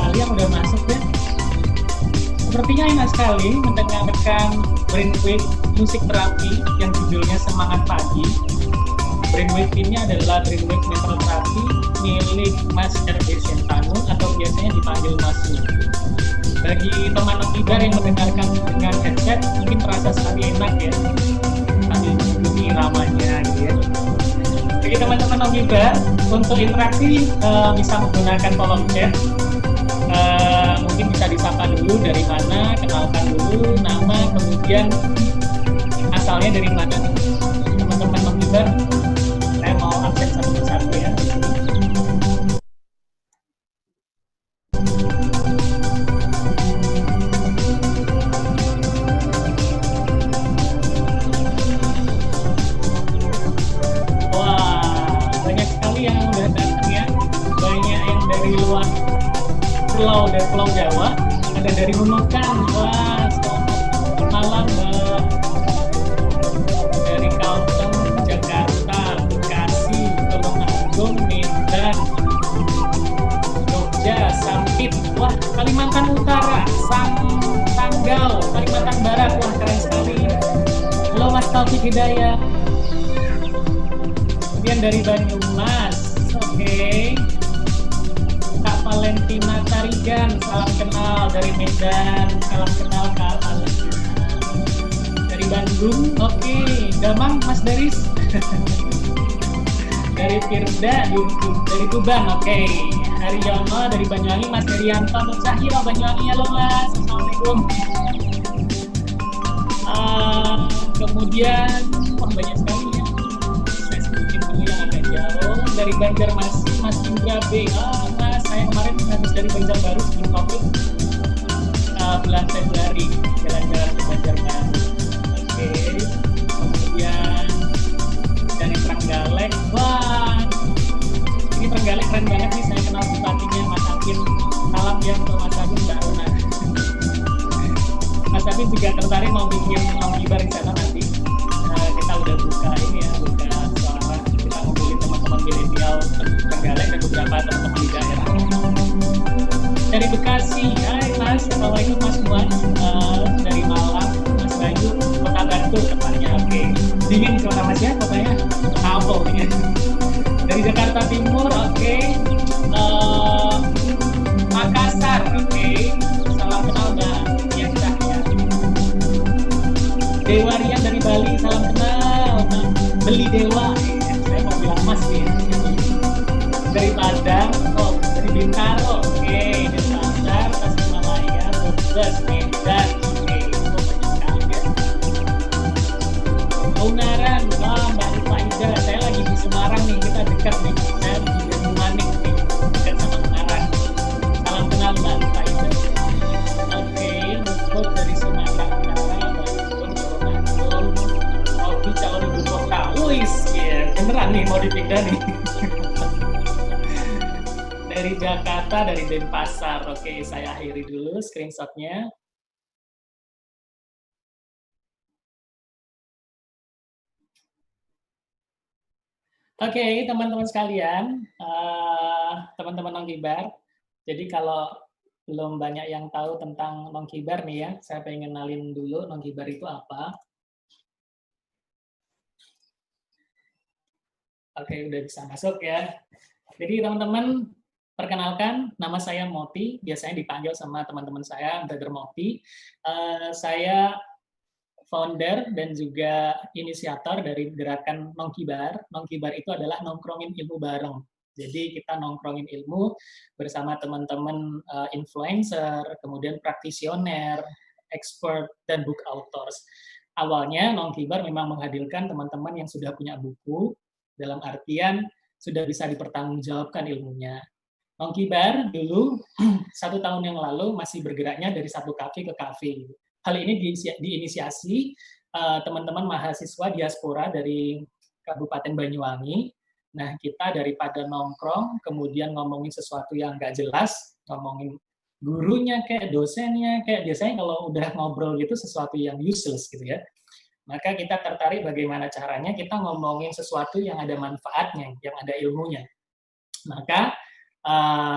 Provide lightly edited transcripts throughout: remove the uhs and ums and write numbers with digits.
sekali yang udah masuk ya. Sepertinya enak sekali mendengarkan Brainwave musik terapi yang judulnya Semangat Pagi. Brainwave ini adalah Brainwave Mental Terapi milik Mas R.B. Sentanu atau biasanya dipanggil Mas Yu. Bagi teman Nongkibar yang mendengarkan dengan headset mungkin terasa sekali enak ya, sambil menghubungi ramanya gitu ya. Bagi teman-teman Nongkibar untuk interaksi bisa menggunakan kolom chat. Mungkin bisa disapa dulu dari mana, kenalkan dulu nama, kemudian asalnya dari mana nih teman-teman Nongkibar. Saya mau absen satu persatu ya. Wah, banyak sekali yang udah datang ya. Banyak yang dari luar pulau, dari Pulau Jawa, ada dari Nunukan. Wah, selamat malam Mbak. Dari Kalteng, Jakarta, Bekasi, Tulungagung, Medan, Jogja, Sampit, wah Kalimantan Utara, Tanggal, Kalimantan Barat, wah keren sekali. Halo Mas Taufik Hidayat. Kemudian dari Banyumas, oke. Kak Valentina Tarigan, salam kenal dari Medan, salam kenal Kak Valentina. Dari Bandung, oke. Damang Mas Daris. Dari Firda, dari Tuban, oke. Haryono dari Banyuwangi, Mas Herianto, Nur Cahyo Banyuwangi, halo Mas, assalamualaikum. Kemudian, wah banyak sekali ya. Saya sebutin dulu yang agak jauh. Dari Banjarmasin, Mas Indra B. Mas, saya kemarin habis dari Banjarbaru sebelum COVID, bulan Februari, jalan-jalan ke Banjarmasin. Oke. Kemudian dari Trenggalek, wah ini Trenggalek keren banget nih, saya kenal bupatinya Mas Akin. Salam ya untuk Mas Akin, Mbak Rona. Mas Akin juga tertarik mau bikin Nongkibar di sana nanti. Kita udah buka ini ya, buka suara, kita ngumpulin teman-teman milenial Trenggalek dan beberapa teman-teman di daerah. Dari Bekasi, hai Mas, assalamualaikum Mas Muan. Dari Malang, Mas Bayu, Kota Batu tepatnya, oke. Dingin kota Mas ya, kotanya Kapol dingin. Dari Jakarta Timur, oke. Makassar, oke. Salam kenal Mbak Dian Cahya. Dewa Rian dari Bali, salam kenal. Beli Dewa, saya mau bilang Mas ya. Dari Padang, oh dari Bintaro, oke. Dari Bandar, Tasikmalaya, Brebes, Medan, oke. Oh banyak sekali ya. Unaran, wah Mbak Rufaida, saya lagi di Semarang nih, kita dekat nih, saya di Banyumanik nih, dekat sama Semarang. Salam kenal Mbak Rufaida. Oke, Lutut dari Sumatera Utara, Bandung, Gorontalo, Robi calon ibu kota. Wis, ya beneran nih mau dipindah nih. Dari Jakarta, dari Denpasar. Oke, saya akhiri dulu screenshotnya. Oke, teman-teman sekalian, teman-teman Nongkibar. Jadi kalau belum banyak yang tahu tentang Nongkibar nih ya, saya pengen kenalin dulu Nongkibar itu apa. Oke, udah bisa masuk ya. Jadi teman-teman, perkenalkan, nama saya Moti, biasanya dipanggil sama teman-teman saya, Brother Moti. Saya founder dan juga inisiator dari gerakan Nongkibar. Nongkibar itu adalah nongkrongin ilmu bareng. Jadi kita nongkrongin ilmu bersama teman-teman influencer, kemudian praktisioner, expert, dan book authors. Awalnya Nongkibar memang menghadirkan teman-teman yang sudah punya buku, dalam artian sudah bisa dipertanggungjawabkan ilmunya. Nongkibar dulu 1 tahun yang lalu masih bergeraknya dari satu kafe ke kafe. Hal ini diinisiasi teman-teman mahasiswa diaspora dari Kabupaten Banyuwangi. Nah, kita daripada nongkrong, kemudian ngomongin sesuatu yang nggak jelas, ngomongin gurunya kayak dosennya, kayak biasanya kalau udah ngobrol gitu sesuatu yang useless gitu ya. Maka kita tertarik bagaimana caranya kita ngomongin sesuatu yang ada manfaatnya, yang ada ilmunya. Maka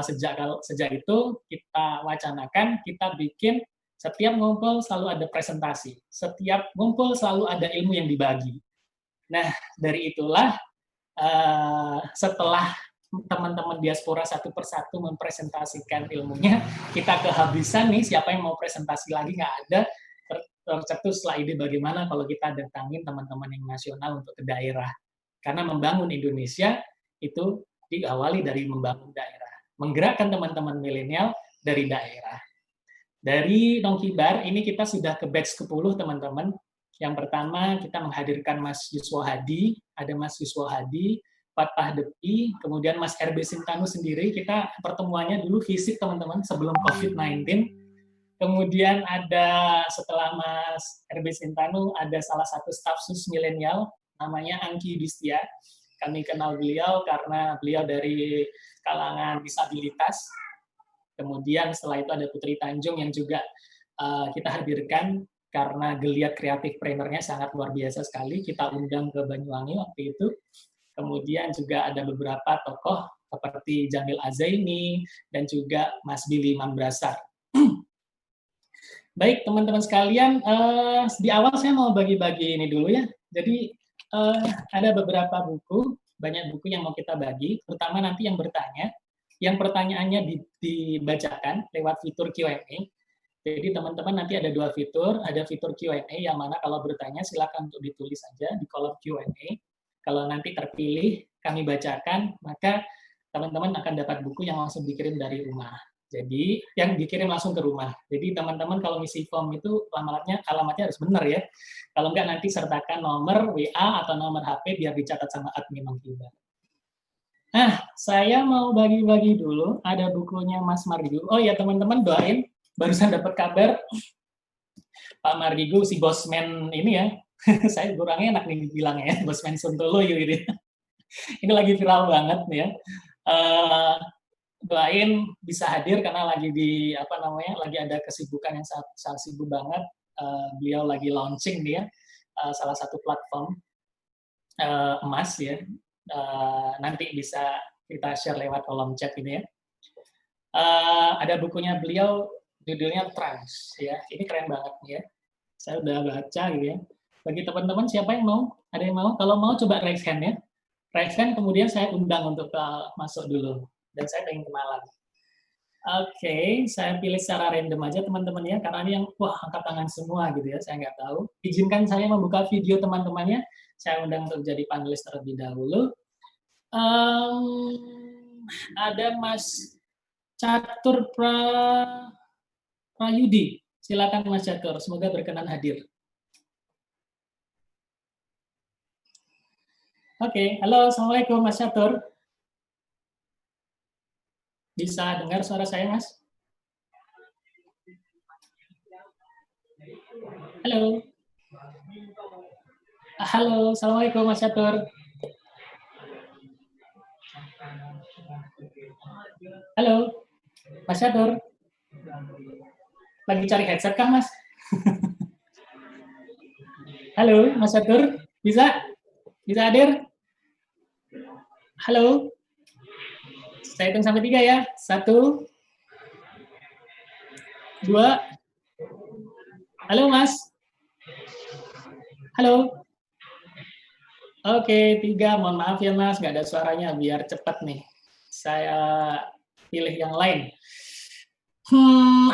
Sejak itu kita wacanakan, kita bikin setiap ngumpul selalu ada presentasi, setiap ngumpul selalu ada ilmu yang dibagi. Nah, dari itulah setelah teman-teman diaspora satu persatu mempresentasikan ilmunya, kita kehabisan nih, siapa yang mau presentasi lagi, nggak ada. Tercetuslah ide bagaimana kalau kita datangin teman-teman yang nasional untuk ke daerah. Karena membangun Indonesia itu diawali dari membangun daerah. Menggerakkan teman-teman milenial dari daerah. Dari Nongkibar, ini kita sudah ke batch ke-10, teman-teman. Yang pertama, kita menghadirkan Mas Yuswo Hadi, ada Mas Yuswo Hadi, Fatah Depi, kemudian Mas RB Sintanu sendiri, kita pertemuannya dulu fisik, teman-teman, sebelum COVID-19. Kemudian ada, setelah Mas RB Sintanu, ada salah satu staf sus milenial, namanya Angki Yudhistia. Kami kenal beliau karena beliau dari kalangan disabilitas. Kemudian setelah itu ada Putri Tanjung yang juga kita hadirkan karena geliat kreatif trainernya sangat luar biasa sekali. Kita undang ke Banyuwangi waktu itu. Kemudian juga ada beberapa tokoh seperti Jamil Azaini dan juga Mas Billy Mambrasar. Baik, teman-teman sekalian, di awal saya mau bagi-bagi ini dulu ya. Jadi ada beberapa buku, banyak buku yang mau kita bagi, terutama nanti yang bertanya. Yang pertanyaannya dibacakan lewat fitur Q&A. Jadi teman-teman nanti ada 2 fitur, ada fitur Q&A yang mana kalau bertanya silakan untuk ditulis saja di kolom Q&A. Kalau nanti terpilih kami bacakan, maka teman-teman akan dapat buku yang langsung dikirim dari rumah. Jadi yang dikirim langsung ke rumah. Jadi teman-teman kalau ngisi form itu alamatnya harus benar ya. Kalau enggak nanti sertakan nomor WA atau nomor HP biar dicatat sama admin Nongkibar. Nah, saya mau bagi-bagi dulu. Ada bukunya Mas Mardigu. Oh ya teman-teman doain. Barusan dapat kabar Pak Mardigu si bosman ini ya. Saya kurangnya enak nih bilang ya, bosman Sontolo ini. Ini lagi viral banget nih ya. Doain bisa hadir karena lagi lagi ada kesibukan yang sangat sibuk banget. Beliau lagi launching dia salah satu platform emas ya. Nanti bisa kita share lewat kolom chat ini ya. Ada bukunya beliau, judulnya Trans ya. Ini keren banget ya. Saya udah baca gitu ya. Bagi teman-teman siapa yang mau? Ada yang mau? Kalau mau coba raise hand ya. Raise hand kemudian saya undang untuk masuk dulu. Dan saya pengen kenalan. Oke, saya pilih secara random aja teman-teman ya, karena ini yang angkat tangan semua gitu ya, saya nggak tahu. Izinkan saya membuka video teman-temannya. Saya undang untuk jadi panelis terlebih dahulu. Ada Mas Catur Prayudi. Silakan Mas Catur, semoga berkenan hadir. Oke, halo, Assalamualaikum Mas Catur. Bisa dengar suara saya, Mas? Halo. Halo, Assalamualaikum Mas Catur. Halo, Mas Catur. Lagi cari headset kah, Mas? Halo, Mas Catur. Bisa? Bisa hadir? Halo. Saya hitung sampai 3 ya. 1, 2. Halo, Mas. Halo. Oke, 3. Mohon maaf ya, Mas. Nggak ada suaranya. Biar cepat nih. Saya pilih yang lain.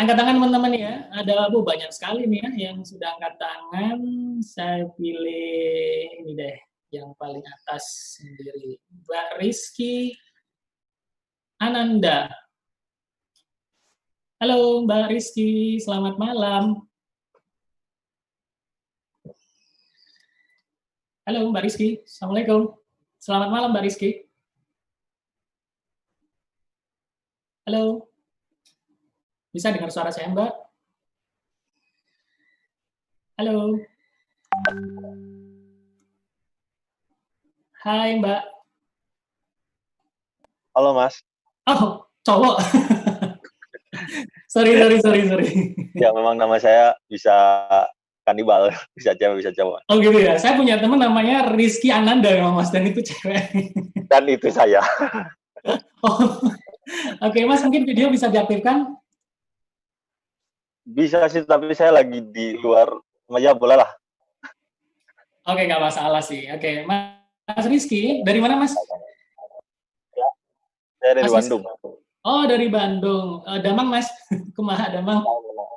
Angkat tangan teman-teman ya. Ada banyak sekali nih ya yang sudah angkat tangan. Saya pilih ini deh. Yang paling atas sendiri. Mbak Rizky Ananda. Halo Mbak Rizky, selamat malam. Halo Mbak Rizky, Assalamualaikum. Selamat malam Mbak Rizky. Halo. Bisa dengar suara saya Mbak? Halo. Hai Mbak. Halo Mas. Oh, cowok. sorry. Ya memang nama saya bisa kanibal, bisa cewek, bisa cowok. Oh gitu ya, saya punya teman namanya Rizky Ananda memang Mas, dan itu cewek. Dan itu saya. Oh, Oke, Mas, mungkin video bisa diaktifkan? Bisa sih, tapi saya lagi di luar. Ya boleh lah. Oke, nggak masalah sih. Oke, Mas Rizky, dari mana, Mas? Ya, saya dari Mas Rizky. Bandung. Oh, dari Bandung. Damang, Mas. Kumaha, Damang.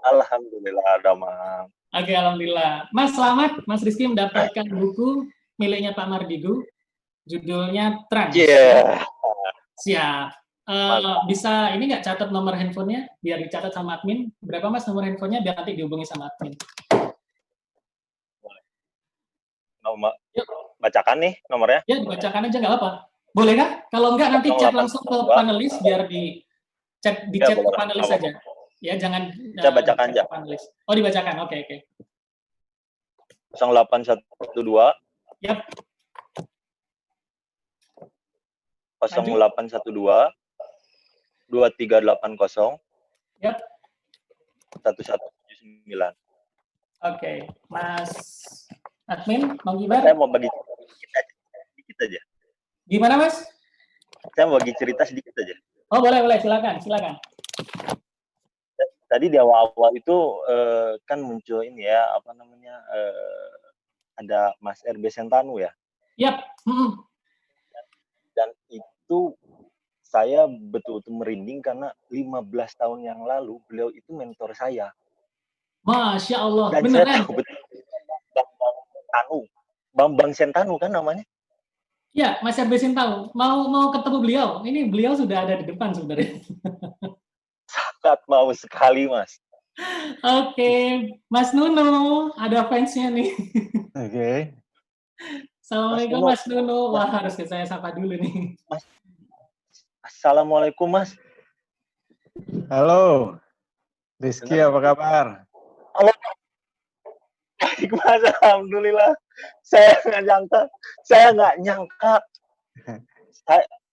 Alhamdulillah, Damang. Oke, alhamdulillah. Mas, selamat. Mas Rizky mendapatkan buku miliknya Pak Mardigu. Judulnya Trans. Ya. Yeah. Siap. Bisa ini nggak catat nomor handphonenya? Biar dicatat sama admin. Berapa, Mas, nomor handphonenya? Biar nanti dihubungi sama admin. Nomor, Yuk. bacakan nih nomornya. Ya, dibacakan aja nggak apa. Boleh kah? Kalau nggak, nanti chat langsung ke panelis, biar di chat ke panelis saja. Ya, jangan saya bacakan aja. panelis. Oh, dibacakan. Oke, oke. 0812. Yap. 0812 2380. Yap. 1179. Oke, Mas admin mau gimana? Saya mau bagi sedikit aja. Gimana, Mas? Saya mau bagi cerita sedikit aja. Oh, boleh, silakan. Tadi di awal-awal itu kan muncul ini ya, apa namanya, ada Mas RB Sentanu ya. Yap. Dan itu saya betul-betul merinding karena 15 tahun yang lalu beliau itu mentor saya. Masya Allah, dan beneran? Saya tahu betul Bambang Sentanu kan namanya. Ya, Mas RB Sentanu. Mau ketemu beliau. Ini beliau sudah ada di depan sebenarnya. Sangat mau sekali, Mas. Oke, Mas Nuno, ada fansnya nih. Oke. Assalamualaikum Mas Nuno. Wah, harus ke saya sapa dulu nih. Mas. Assalamualaikum, Mas. Halo, Rizky, apa kabar? Halo. Baik, Mas. Alhamdulillah. Saya nggak nyangka.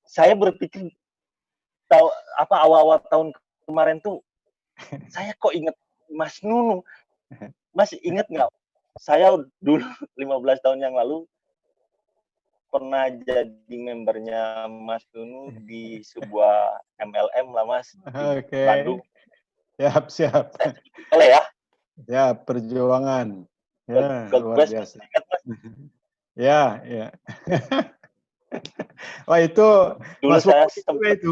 Saya berpikir awal-awal tahun kemarin tuh saya kok inget Mas Nunu. Mas inget nggak? Saya dulu 15 tahun yang lalu pernah jadi membernya Mas Nunu di sebuah MLM lah, Mas. Oke. Bandung. Siap. Boleh ya? Ya, perjuangan. Ya, luar biasa. Ya. Wah, itu dulu Mas saya itu.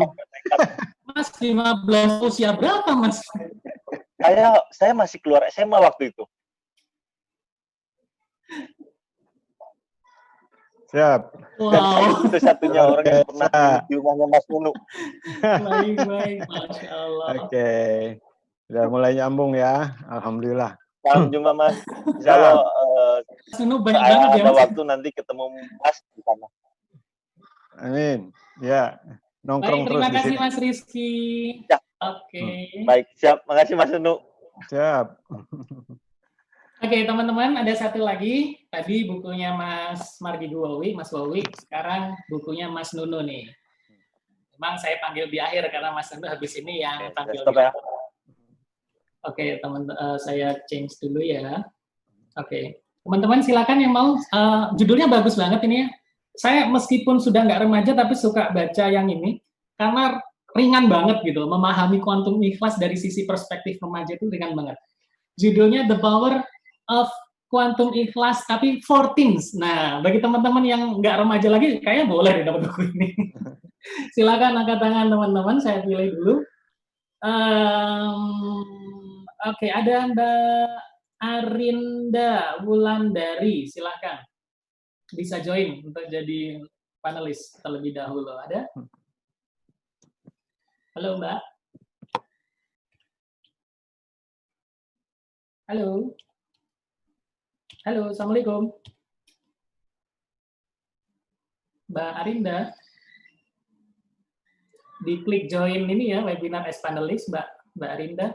Mas 15 usia berapa, Mas? Saya masih keluar SMA waktu itu. Siap. Wow. Itu satunya orang yang pernah di rumahnya Mas Nunu. Baik, Masya Allah. Oke. Udah mulai nyambung ya, alhamdulillah. Salam jumpa, Mas. Insya Allah ada waktu nanti ketemu Mas di sana. Amin. Ya, nongkrong terus di sini. Terima kasih Mas Rizky. Ya. Oke. Baik, siap. Makasih Mas Nunu. Siap. Oke, teman-teman, ada satu lagi. Tadi bukunya Mas Mardigu Wawi, Mas Wawi. Sekarang bukunya Mas Nunu nih. Memang saya panggil di akhir karena Mas Nunu habis ini yang panggil di akhir. Oke, saya change dulu ya. Oke, teman-teman silakan yang mau. Judulnya bagus banget ini ya. Saya meskipun sudah nggak remaja tapi suka baca yang ini karena ringan banget gitu. Memahami kuantum ikhlas dari sisi perspektif remaja itu ringan banget. Judulnya The Power of Quantum Ikhlas tapi for Teens. Nah, bagi teman-teman yang nggak remaja lagi, kayaknya boleh dapat buku ini. Silakan angkat tangan teman-teman, saya pilih dulu. Oke, ada Mbak Arinda Wulandari, silakan. Bisa join untuk jadi panelis terlebih dahulu. Ada? Halo, Mbak. Halo. Halo, Assalamualaikum. Mbak Arinda. Diklik join ini ya, webinar as panelis, Mbak Arinda.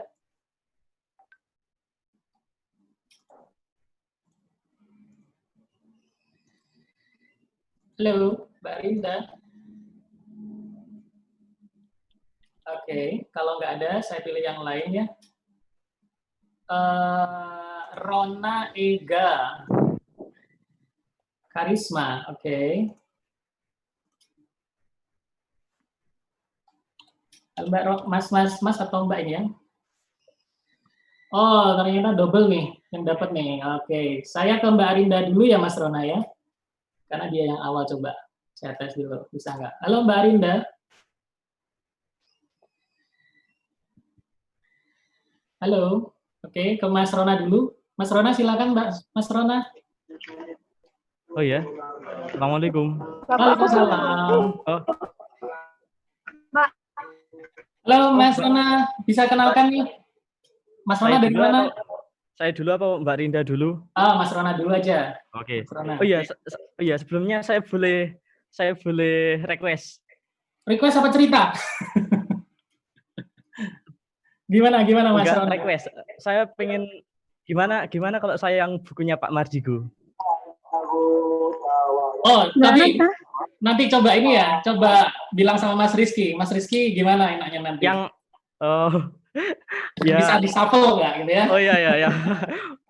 Halo, Mbak Arinda. Oke, kalau nggak ada, saya pilih yang lain ya. Rona Ega. Karisma, oke. Mas atau Mbak ini ya? Oh, ternyata double nih yang dapat nih. Oke, saya ke Mbak Arinda dulu ya Mas Rona ya. Karena dia yang awal coba. Saya tes dulu, bisa nggak? Halo Mbak Arinda. Halo. Oke, ke Mas Rona dulu. Mas Rona silakan Mas Rona. Oh ya, Assalamualaikum. Waalaikumsalam. Oh, Halo Mas Rona, bisa kenalkan nih? Mas Rona dari mana? Saya dulu apa Mbak Rinda dulu? Mas Rona dulu aja. Oke. Mas Rona. Oh iya, sebelumnya saya boleh request. Request apa cerita? Gimana Mas Enggak Rona? request. Saya pengen gimana kalau saya yang bukunya Pak Mardigu. Oh, tapi nanti coba ini ya, coba bilang sama Mas Rizky. Mas Rizky gimana enaknya nanti? Yang bisa di-shuffle nggak gitu ya? Oh iya.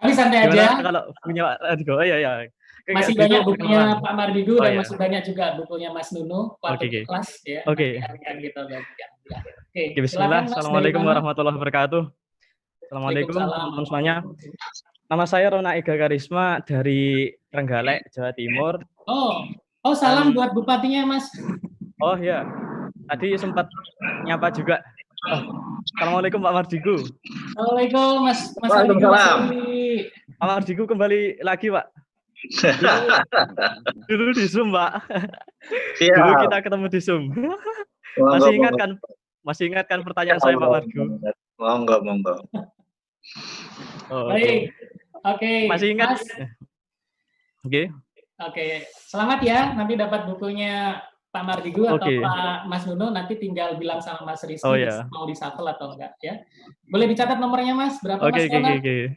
Tapi santai aja. Kalau punya Pak Mardigu, oh iya. Masih banyak bukunya Pak Mardigu dan masih banyak juga bukunya Mas Nunu waktu kelas ya. Oke. Gitu. Oke, bismillah. Assalamualaikum warahmatullahi wabarakatuh. Assalamualaikum teman-teman semuanya. Nama saya Rona Ega Karisma dari Trenggalek, Jawa Timur. Oh, salam buat bupatinya, Mas. Oh ya, tadi sempat nyapa juga. Assalamualaikum Pak Mardigu. Assalamualaikum Mas Waalaikumsalam. Pak Mardigu kembali lagi Pak. Dulu di Zoom Pak. Dulu kita ketemu di Zoom. Masih ingat kan pertanyaan saya Pak Mardigu? Monggo. Baik. Oke. Masih ingat? Mas. Oke. Selamat ya, nanti dapat bukunya Pak Mardigu atau Pak Mas Nuno, nanti tinggal bilang sama Mas Rizky mau di-shuffle atau enggak ya. Boleh dicatat nomornya Mas, berapa Mas? Oke.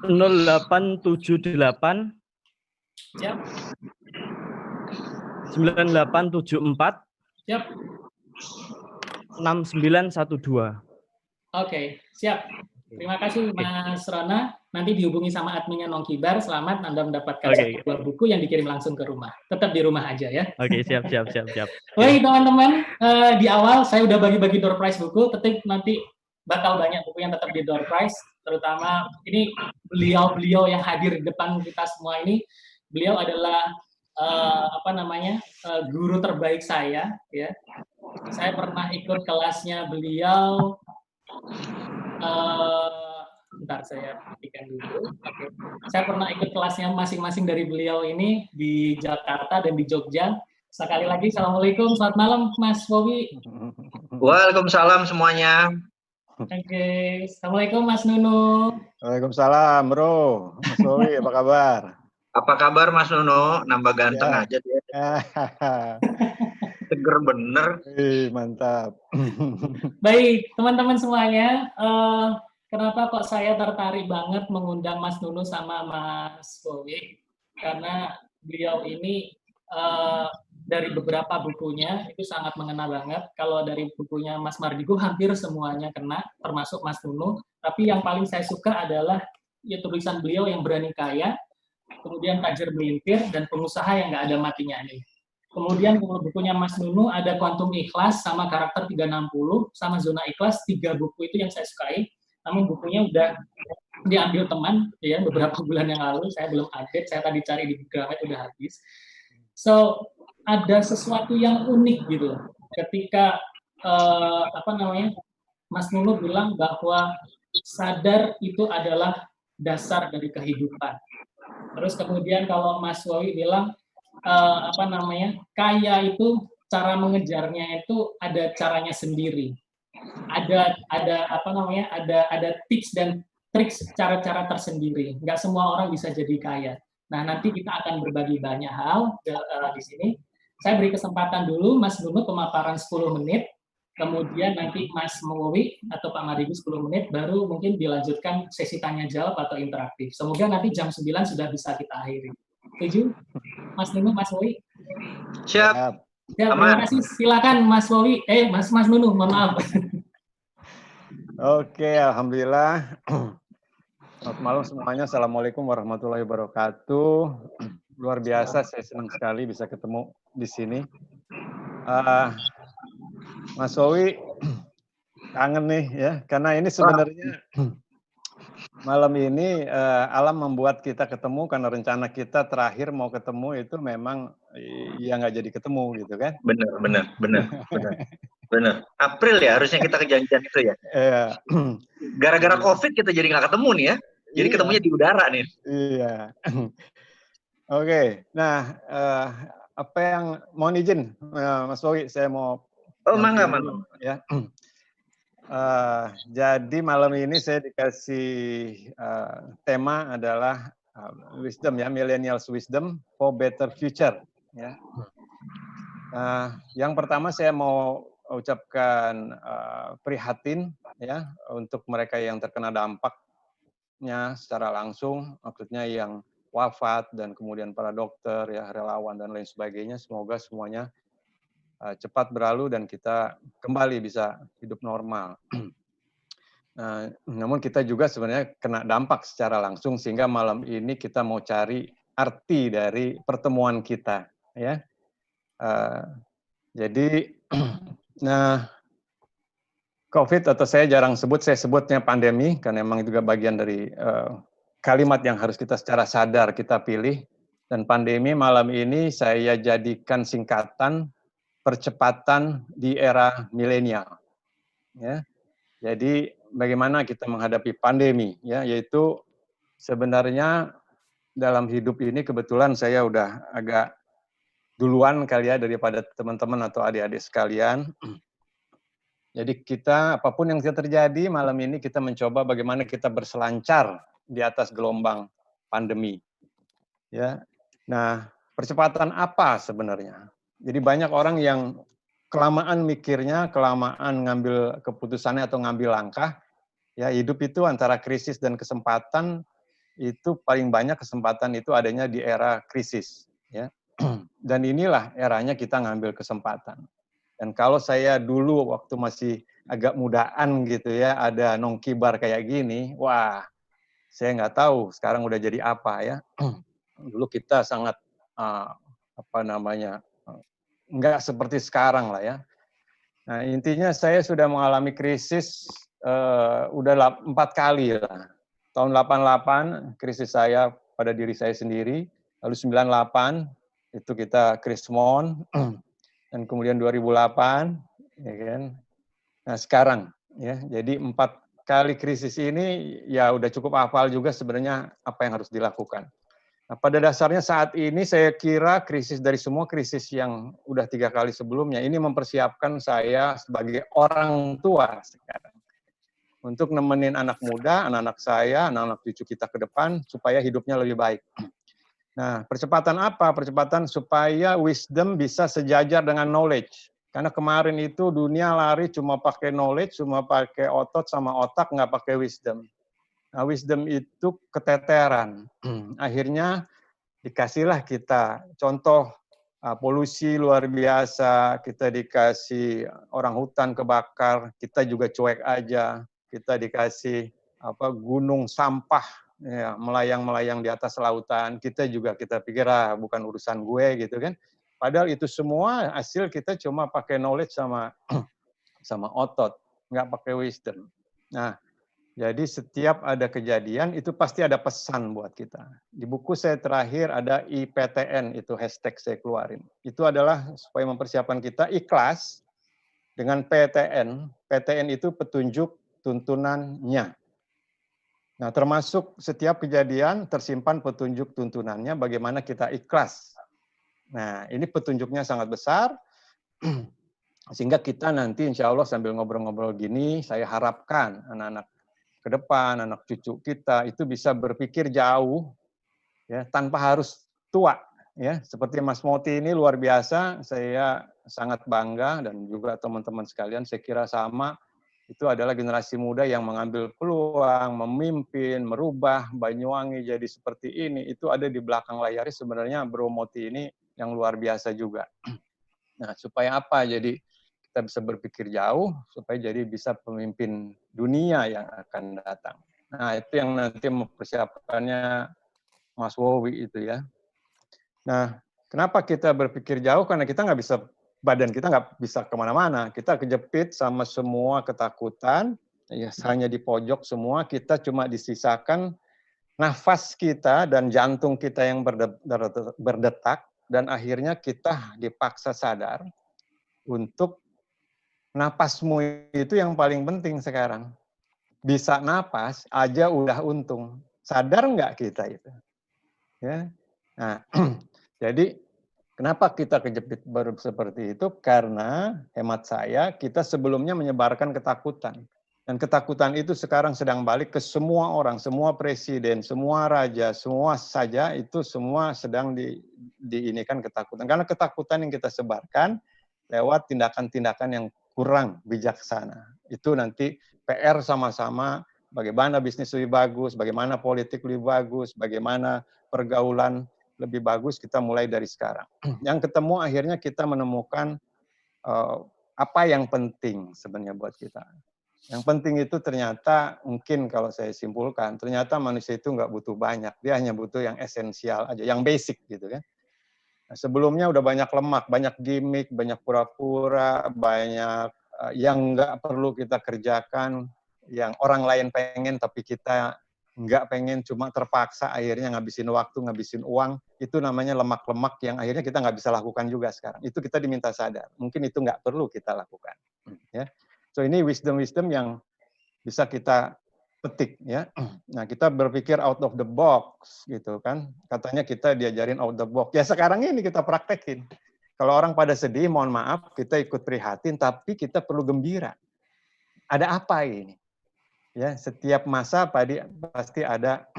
0878 Siap. 9874 Siap. 6912. Oke, siap. Terima kasih Mas Rona. Nanti dihubungi sama adminnya Nong Kibar. Selamat Anda mendapatkan sebuah buku yang dikirim langsung ke rumah. Tetap di rumah aja ya. Oke, siap. Baik teman-teman, di awal saya udah bagi-bagi door prize buku. Nanti bakal banyak buku yang tetap di door prize. Terutama ini beliau yang hadir di depan kita semua ini. Beliau adalah guru terbaik saya. Ya. Saya pernah ikut kelasnya beliau. Bentar saya perhatikan dulu. Oke. Saya pernah ikut kelasnya masing-masing dari beliau ini di Jakarta dan di Jogja. Sekali lagi, Assalamualaikum. Selamat malam, Mas Bobi. Waalaikumsalam semuanya. Oke. Assalamualaikum, Mas Nunu. Waalaikumsalam, Bro. Mas Bobi, apa kabar? Apa kabar, Mas Nuno? Nambah ganteng aja dia. Seger bener. Mantap. Baik, teman-teman semuanya. Kenapa kok saya tertarik banget mengundang Mas Nunu sama Mas Bowi? Karena beliau ini dari beberapa bukunya itu sangat mengena banget. Kalau dari bukunya Mas Mardigu hampir semuanya kena, termasuk Mas Nunu. Tapi yang paling saya suka adalah ya tulisan beliau yang Berani Kaya, kemudian Tajir Melintir, dan Pengusaha yang nggak ada matinya nih. Kemudian kalau bukunya Mas Nunu ada Kuantum Ikhlas sama Karakter 360 sama Zona Ikhlas, 3 buku itu yang saya sukai. Namun bukunya udah diambil teman ya beberapa bulan yang lalu, saya belum update, saya tadi cari di Gramet udah habis. So ada sesuatu yang unik gitu ketika Mas Nunu bilang bahwa sadar itu adalah dasar dari kehidupan. Terus kemudian kalau Mas Wawi bilang kaya itu cara mengejarnya itu ada caranya sendiri. Ada tips dan triks cara-cara tersendiri. Nggak semua orang bisa jadi kaya. Nah, nanti kita akan berbagi banyak hal di sini. Saya beri kesempatan dulu Mas Nunu pemaparan 10 menit. Kemudian nanti Mas Mowi atau Pak Mardigu 10 menit, baru mungkin dilanjutkan sesi tanya-jawab atau interaktif. Semoga nanti jam 9 sudah bisa kita akhiri. Setuju? Mas Nunu, Mas Mowi? Siap. Ya, terima kasih. Silakan Mas Mowi. Mas Nunu, mohon maaf. Oke, alhamdulillah. Selamat malam semuanya. Assalamualaikum warahmatullahi wabarakatuh. Luar biasa, saya senang sekali bisa ketemu di sini. Mas Wowi kangen nih ya, karena ini sebenarnya malam ini alam membuat kita ketemu karena rencana kita terakhir mau ketemu itu memang ya nggak jadi ketemu gitu kan? Bener. April ya harusnya kita kejanjian itu ya. Gara-gara COVID kita jadi nggak ketemu nih ya. Jadi ketemunya di udara nih. Iya. Oke. Nah, apa yang mohon izin Mas Wowi, saya mau Mangga. Ya. Jadi malam ini saya dikasih tema adalah wisdom ya, millennials wisdom for better future. Ya. Yang pertama saya mau ucapkan prihatin ya untuk mereka yang terkena dampaknya secara langsung, maksudnya yang wafat dan kemudian para dokter ya, relawan dan lain sebagainya. Semoga semuanya cepat berlalu dan kita kembali bisa hidup normal. Namun kita juga sebenarnya kena dampak secara langsung sehingga malam ini kita mau cari arti dari pertemuan kita, ya. Jadi, nah, COVID atau saya jarang sebut, saya sebutnya pandemi karena memang juga bagian dari kalimat yang harus kita secara sadar kita pilih. Dan pandemi malam ini saya jadikan singkatan percepatan di era milenial. Ya. Jadi bagaimana kita menghadapi pandemi, ya, yaitu sebenarnya dalam hidup ini kebetulan saya udah agak duluan kali ya daripada teman-teman atau adik-adik sekalian. Jadi kita apapun yang terjadi malam ini kita mencoba bagaimana kita berselancar di atas gelombang pandemi. Ya. Nah, percepatan apa sebenarnya? Jadi banyak orang yang kelamaan mikirnya, kelamaan ngambil keputusannya atau ngambil langkah. Ya, hidup itu antara krisis dan kesempatan, itu paling banyak kesempatan itu adanya di era krisis. Ya. Dan inilah eranya kita ngambil kesempatan. Dan kalau saya dulu waktu masih agak mudaan gitu ya, ada nongkibar kayak gini, wah, saya nggak tahu sekarang udah jadi apa ya. Dulu kita sangat nggak seperti sekarang lah ya. Nah, intinya saya sudah mengalami krisis udah 4 kali lah. Tahun 88 krisis saya pada diri saya sendiri, lalu 98 itu kita krismon, dan kemudian 2008, ya kan. Nah sekarang, ya, jadi 4 kali krisis ini ya udah cukup hafal juga sebenarnya apa yang harus dilakukan. Nah, pada dasarnya saat ini saya kira krisis dari semua krisis yang udah 3 kali sebelumnya ini mempersiapkan saya sebagai orang tua sekarang untuk nemenin anak muda, anak-anak saya, anak-anak cucu kita ke depan supaya hidupnya lebih baik. Nah, percepatan apa? Percepatan supaya wisdom bisa sejajar dengan knowledge. Karena kemarin itu dunia lari cuma pakai knowledge, cuma pakai otot sama otak, nggak pakai wisdom. Nah, wisdom itu keteteran. Akhirnya dikasihlah kita contoh polusi luar biasa, kita dikasih orang hutan kebakar, kita juga cuek aja, kita dikasih gunung sampah, ya, melayang-melayang di atas lautan, kita pikir bukan urusan gue gitu kan. Padahal itu semua hasil kita cuma pakai knowledge sama otot, nggak pakai wisdom. Nah, jadi setiap ada kejadian itu pasti ada pesan buat kita. Di buku saya terakhir ada IPTN, itu hashtag saya keluarin. Itu adalah supaya mempersiapkan kita ikhlas dengan PTN. PTN itu petunjuk tuntunannya. Nah, termasuk setiap kejadian tersimpan petunjuk tuntunannya bagaimana kita ikhlas. Nah, ini petunjuknya sangat besar, sehingga kita nanti insya Allah sambil ngobrol-ngobrol gini, saya harapkan anak-anak ke depan, anak cucu kita itu bisa berpikir jauh, ya, tanpa harus tua. Ya, seperti Mas Moti ini luar biasa, saya sangat bangga dan juga teman-teman sekalian saya kira sama. Itu adalah generasi muda yang mengambil peluang, memimpin, merubah Banyuwangi jadi seperti ini. Itu ada di belakang layarnya sebenarnya Bro Moti ini yang luar biasa juga. Nah, supaya apa? Jadi kita bisa berpikir jauh, supaya jadi bisa pemimpin dunia yang akan datang. Nah, itu yang nanti mempersiapkannya Mas Wowi itu ya. Nah, kenapa kita berpikir jauh? Karena kita nggak bisa badan kita nggak bisa kemana-mana. Kita kejepit sama semua ketakutan, ya, hanya di pojok semua. Kita cuma disisakan nafas kita dan jantung kita yang berdetak, dan akhirnya kita dipaksa sadar untuk napasmu itu yang paling penting sekarang. Bisa napas aja udah untung. Sadar nggak kita itu? Ya. Nah, jadi kenapa kita kejepit baru seperti itu? Karena hemat saya, kita sebelumnya menyebarkan ketakutan. Dan ketakutan itu sekarang sedang balik ke semua orang, semua presiden, semua raja, semua saja itu semua sedang diinikan ketakutan. Karena ketakutan yang kita sebarkan lewat tindakan-tindakan yang kurang bijaksana. Itu nanti PR sama-sama, bagaimana bisnis lebih bagus, bagaimana politik lebih bagus, bagaimana pergaulan lebih bagus, kita mulai dari sekarang. Yang ketemu akhirnya kita menemukan apa yang penting sebenarnya buat kita. Yang penting itu ternyata, mungkin kalau saya simpulkan, ternyata manusia itu nggak butuh banyak, dia hanya butuh yang esensial aja, yang basic gitu kan. Nah, sebelumnya udah banyak lemak, banyak gimmick, banyak pura-pura, banyak yang nggak perlu kita kerjakan, yang orang lain pengen tapi kita nggak pengen, cuma terpaksa akhirnya ngabisin waktu, ngabisin uang, itu namanya lemak-lemak yang akhirnya kita nggak bisa lakukan juga sekarang. Itu kita diminta sadar, mungkin itu nggak perlu kita lakukan. Ya. So ini wisdom-wisdom yang bisa kita petik ya. Nah, kita berpikir out of the box gitu kan. Katanya kita diajarin out the box. Ya sekarang ini kita praktekin. Kalau orang pada sedih, mohon maaf, kita ikut prihatin, tapi kita perlu gembira. Ada apa ini? Ya, setiap masa pasti ada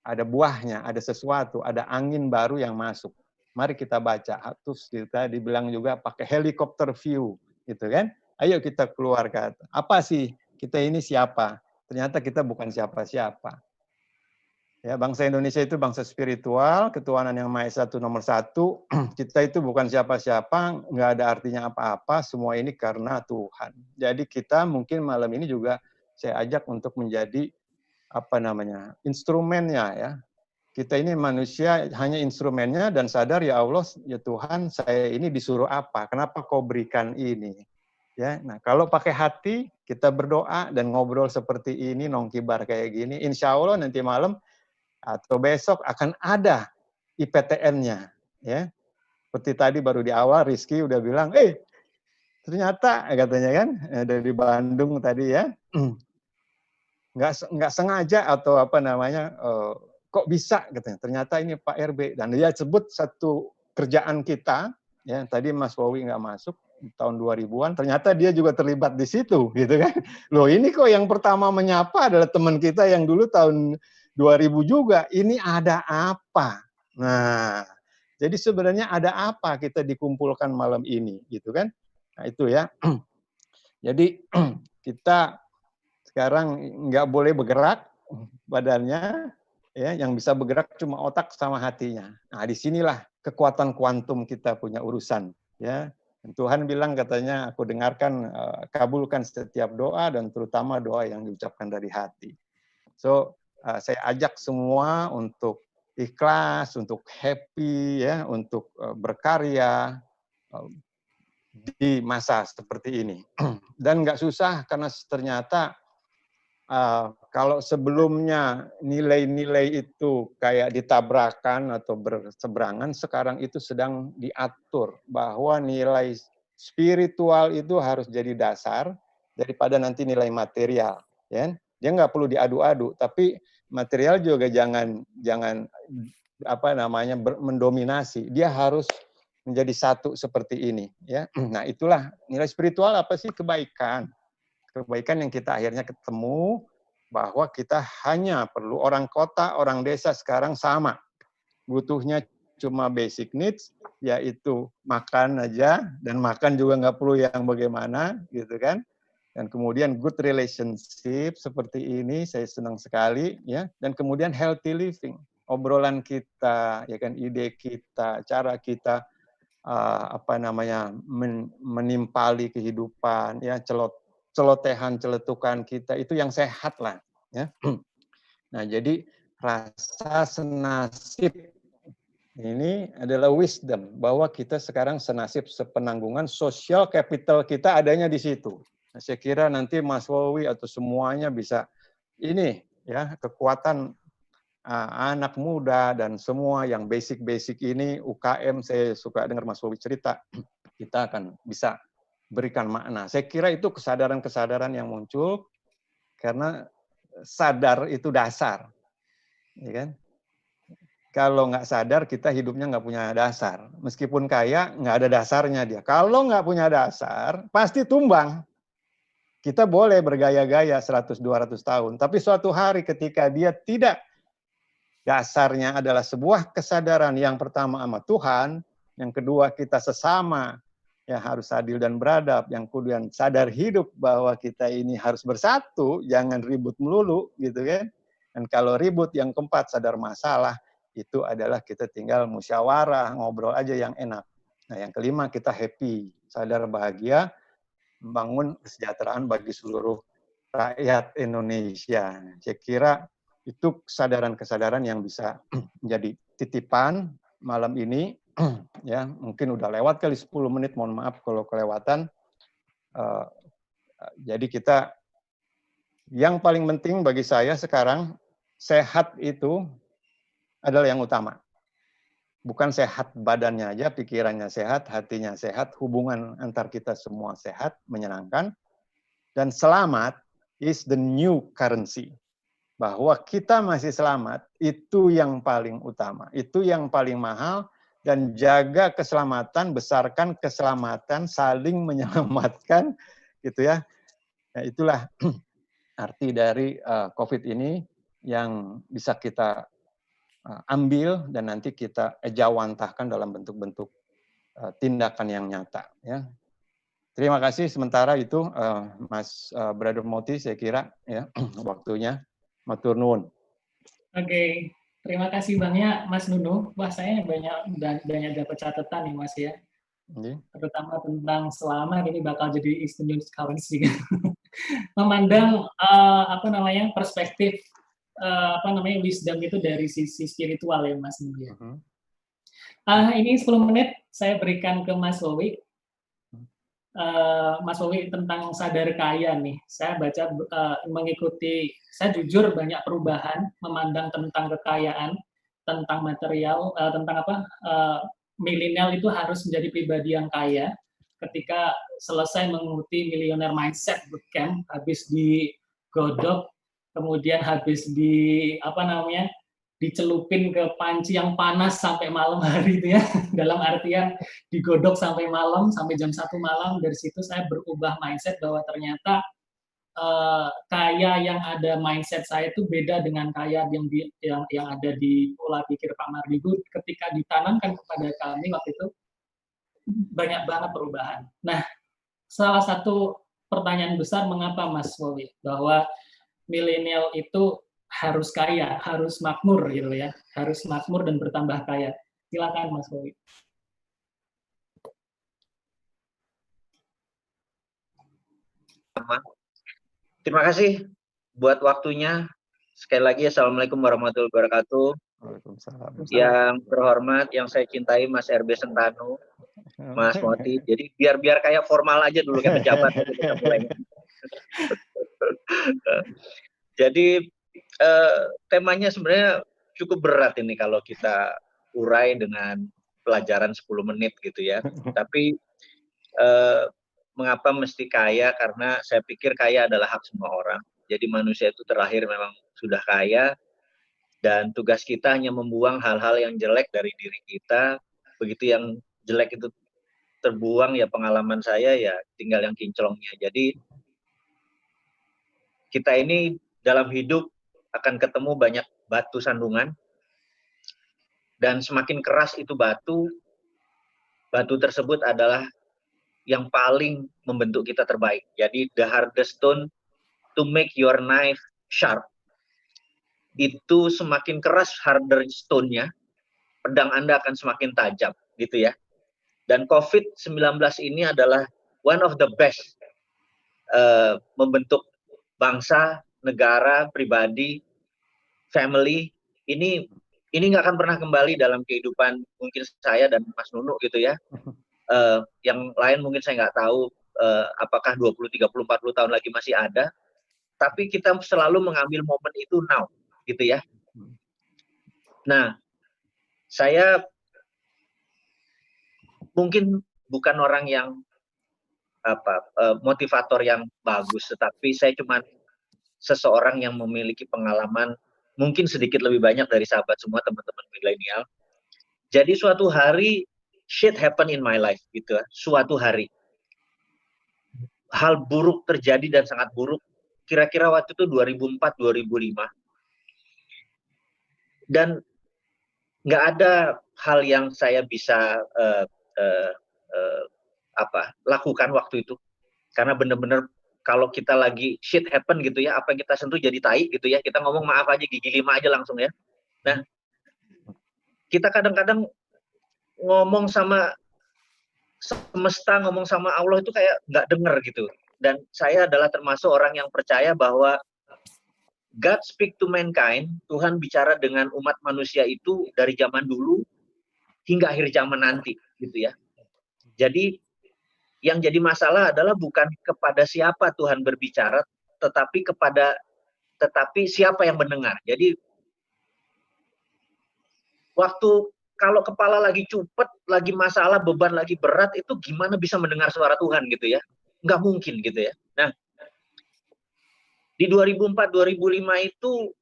buahnya, ada sesuatu, ada angin baru yang masuk. Mari kita baca. Terus kita dibilang juga pakai helikopter view, gitu kan? Ayo kita keluar ke atas. Apa sih kita ini siapa? Ternyata kita bukan siapa-siapa. Ya, bangsa Indonesia itu bangsa spiritual, ketuhanan yang Maha Esa itu nomor 1. Kita itu bukan siapa-siapa, nggak ada artinya apa-apa. Semua ini karena Tuhan. Jadi kita mungkin malam ini juga saya ajak untuk menjadi instrumennya ya. Kita ini manusia hanya instrumennya dan sadar ya Allah, ya Tuhan, saya ini disuruh apa? Kenapa kau berikan ini? Ya, nah kalau pakai hati kita berdoa dan ngobrol seperti ini, nongkibar kayak gini, insya Allah nanti malam atau besok akan ada IPTN-nya. Ya, seperti tadi baru di awal Rizky udah bilang, ternyata katanya kan dari Bandung tadi ya, nggak sengaja atau kok bisa katanya. Ternyata ini Pak RB dan dia sebut satu kerjaan kita. Ya, tadi Mas Wowi nggak masuk tahun 2000-an, ternyata dia juga terlibat di situ, gitu kan. Loh ini kok yang pertama menyapa adalah teman kita yang dulu tahun 2000 juga. Ini ada apa? Nah, jadi sebenarnya ada apa kita dikumpulkan malam ini, gitu kan. Nah itu ya. Jadi kita sekarang nggak boleh bergerak badannya, ya, yang bisa bergerak cuma otak sama hatinya. Nah, disinilah kekuatan kuantum kita punya urusan. Ya, Tuhan bilang katanya, aku dengarkan, kabulkan setiap doa dan terutama doa yang diucapkan dari hati. So, saya ajak semua untuk ikhlas, untuk happy, ya, untuk berkarya di masa seperti ini. Dan nggak susah karena ternyata kalau sebelumnya nilai-nilai itu kayak ditabrakan atau berseberangan, sekarang itu sedang diatur bahwa nilai spiritual itu harus jadi dasar daripada nanti nilai material. Ya, dia nggak perlu diadu-adu, tapi material juga jangan mendominasi. Dia harus menjadi satu seperti ini. Ya, nah itulah nilai spiritual apa sih? Kebaikan. Kebaikan yang kita akhirnya ketemu bahwa kita hanya perlu, orang kota, orang desa sekarang sama. Butuhnya cuma basic needs, yaitu makan aja, dan makan juga nggak perlu yang bagaimana, gitu kan. Dan kemudian good relationship seperti ini, saya senang sekali, ya. Dan kemudian healthy living, obrolan kita, ya kan, ide kita, cara kita menimpali kehidupan, ya, celotehan, celetukan kita, itu yang sehat lah. Ya. Nah, jadi rasa senasib Ini adalah wisdom, bahwa kita sekarang senasib sepenanggungan, social capital kita adanya di situ. Nah, saya kira nanti Mas Wowi atau semuanya bisa ini ya, kekuatan anak muda dan semua yang basic-basic ini, UKM, saya suka dengar Mas Wowi cerita, kita akan bisa berikan makna. Saya kira itu kesadaran-kesadaran yang muncul karena sadar itu dasar, ya kan? Kalau nggak sadar, kita hidupnya nggak punya dasar. Meskipun kaya, nggak ada dasarnya dia. Kalau nggak punya dasar, pasti tumbang. Kita boleh bergaya-gaya 100-200 tahun, tapi suatu hari ketika dia tidak, dasarnya adalah sebuah kesadaran yang pertama sama Tuhan, yang kedua kita sesama, ya harus adil dan beradab, yang kemudian sadar hidup bahwa kita ini harus bersatu, jangan ribut melulu, gitu kan. Dan kalau ribut, yang keempat sadar masalah, itu adalah kita tinggal musyawarah, ngobrol aja yang enak. Nah, yang kelima kita happy, sadar bahagia, membangun kesejahteraan bagi seluruh rakyat Indonesia. Saya kira itu kesadaran-kesadaran yang bisa menjadi titipan malam ini. Ya, mungkin udah lewat kali 10 menit, mohon maaf kalau kelewatan. Jadi kita, yang paling penting bagi saya sekarang, sehat itu adalah yang utama. Bukan sehat badannya aja, pikirannya sehat, hatinya sehat, hubungan antar kita semua sehat, menyenangkan. Dan selamat is the new currency. Bahwa kita masih selamat, itu yang paling utama. Itu yang paling mahal, dan jaga keselamatan, besarkan keselamatan, saling menyelamatkan, gitu ya. Nah, itulah arti dari COVID ini yang bisa kita ambil dan nanti kita ejawantahkan dalam bentuk-bentuk tindakan yang nyata. Ya. Terima kasih sementara itu Mas Brother Moti, saya kira ya waktunya. Matur nuwun. Oke, terima kasih banyak Mas Nunu. Wah, saya banyak dapat catatan nih Mas ya. Terutama tentang selamat, ini bakal jadi istimewa currency. Memandang perspektif wisdom itu dari sisi spiritual ya Mas Nunu. Ini 10 menit saya berikan ke Mas Wowi. Mas Wowi tentang sadar kaya nih. Saya baca mengikuti, saya jujur banyak perubahan memandang tentang kekayaan, tentang material, milenial itu harus menjadi pribadi yang kaya. Ketika selesai mengikuti Millionaire Mindset Bootcamp, habis digodok, kemudian habis dicelupin ke panci yang panas sampai malam hari itu ya, dalam artian digodok sampai malam, sampai jam 1 malam. Dari situ saya berubah mindset bahwa ternyata kaya yang ada mindset saya itu beda dengan kaya yang ada di pola pikir Pak Mardigu. Ketika ditanamkan kepada kami waktu itu, banyak banget perubahan. Nah, salah satu pertanyaan besar, mengapa Mas Wowi, bahwa milenial itu harus kaya, harus makmur gitu ya, harus makmur dan bertambah kaya. Silakan Mas Wowi. Terima kasih buat waktunya. Sekali lagi Assalamualaikum warahmatullahi wabarakatuh. Waalaikumsalam. Yang terhormat, yang saya cintai Mas RB Sentanu, Mas Moti. Jadi biar kayak formal aja dulu kayak pejabat. Jadi temanya sebenarnya cukup berat ini kalau kita urai dengan pelajaran 10 menit gitu ya. Tapi mengapa mesti kaya? Karena saya pikir kaya adalah hak semua orang. Jadi manusia itu terlahir memang sudah kaya, dan tugas kita hanya membuang hal-hal yang jelek dari diri kita. Begitu yang jelek itu terbuang, ya pengalaman saya ya tinggal yang kinclongnya. Jadi kita ini dalam hidup akan ketemu banyak batu sandungan, dan semakin keras itu batu tersebut adalah yang paling membentuk kita terbaik. Jadi the hardest stone to make your knife sharp. Itu semakin keras harder stone-nya, pedang Anda akan semakin tajam, gitu ya. Dan COVID-19 ini adalah one of the best membentuk bangsa, negara, pribadi, family. Ini ini nggak akan pernah kembali dalam kehidupan mungkin saya dan Mas Nunu gitu ya. Yang lain mungkin saya nggak tahu apakah 20, 30, 40 tahun lagi masih ada. Tapi kita selalu mengambil momen itu now, gitu ya. Nah, saya mungkin bukan orang yang motivator yang bagus, tetapi saya cuma seseorang yang memiliki pengalaman mungkin sedikit lebih banyak dari sahabat semua teman-teman milenial. Jadi suatu hari shit happen in my life gitu. Suatu hari hal buruk terjadi dan sangat buruk. Kira-kira waktu itu 2004-2005. Dan nggak ada hal yang saya bisa lakukan waktu itu. Karena benar-benar kalau kita lagi shit happen gitu ya, apa yang kita sentuh jadi tai gitu ya. Kita ngomong maaf aja, gigi 5 aja langsung ya. Nah, kita kadang-kadang ngomong sama semesta, ngomong sama Allah itu kayak nggak denger gitu. Dan saya adalah termasuk orang yang percaya bahwa God speak to mankind, Tuhan bicara dengan umat manusia itu dari zaman dulu hingga akhir zaman nanti gitu ya. Jadi yang jadi masalah adalah bukan kepada siapa Tuhan berbicara, tetapi siapa yang mendengar. Jadi waktu kalau kepala lagi cupet, lagi masalah, beban lagi berat, itu gimana bisa mendengar suara Tuhan gitu ya? Nggak mungkin gitu ya. Nah, di 2004-2005 itu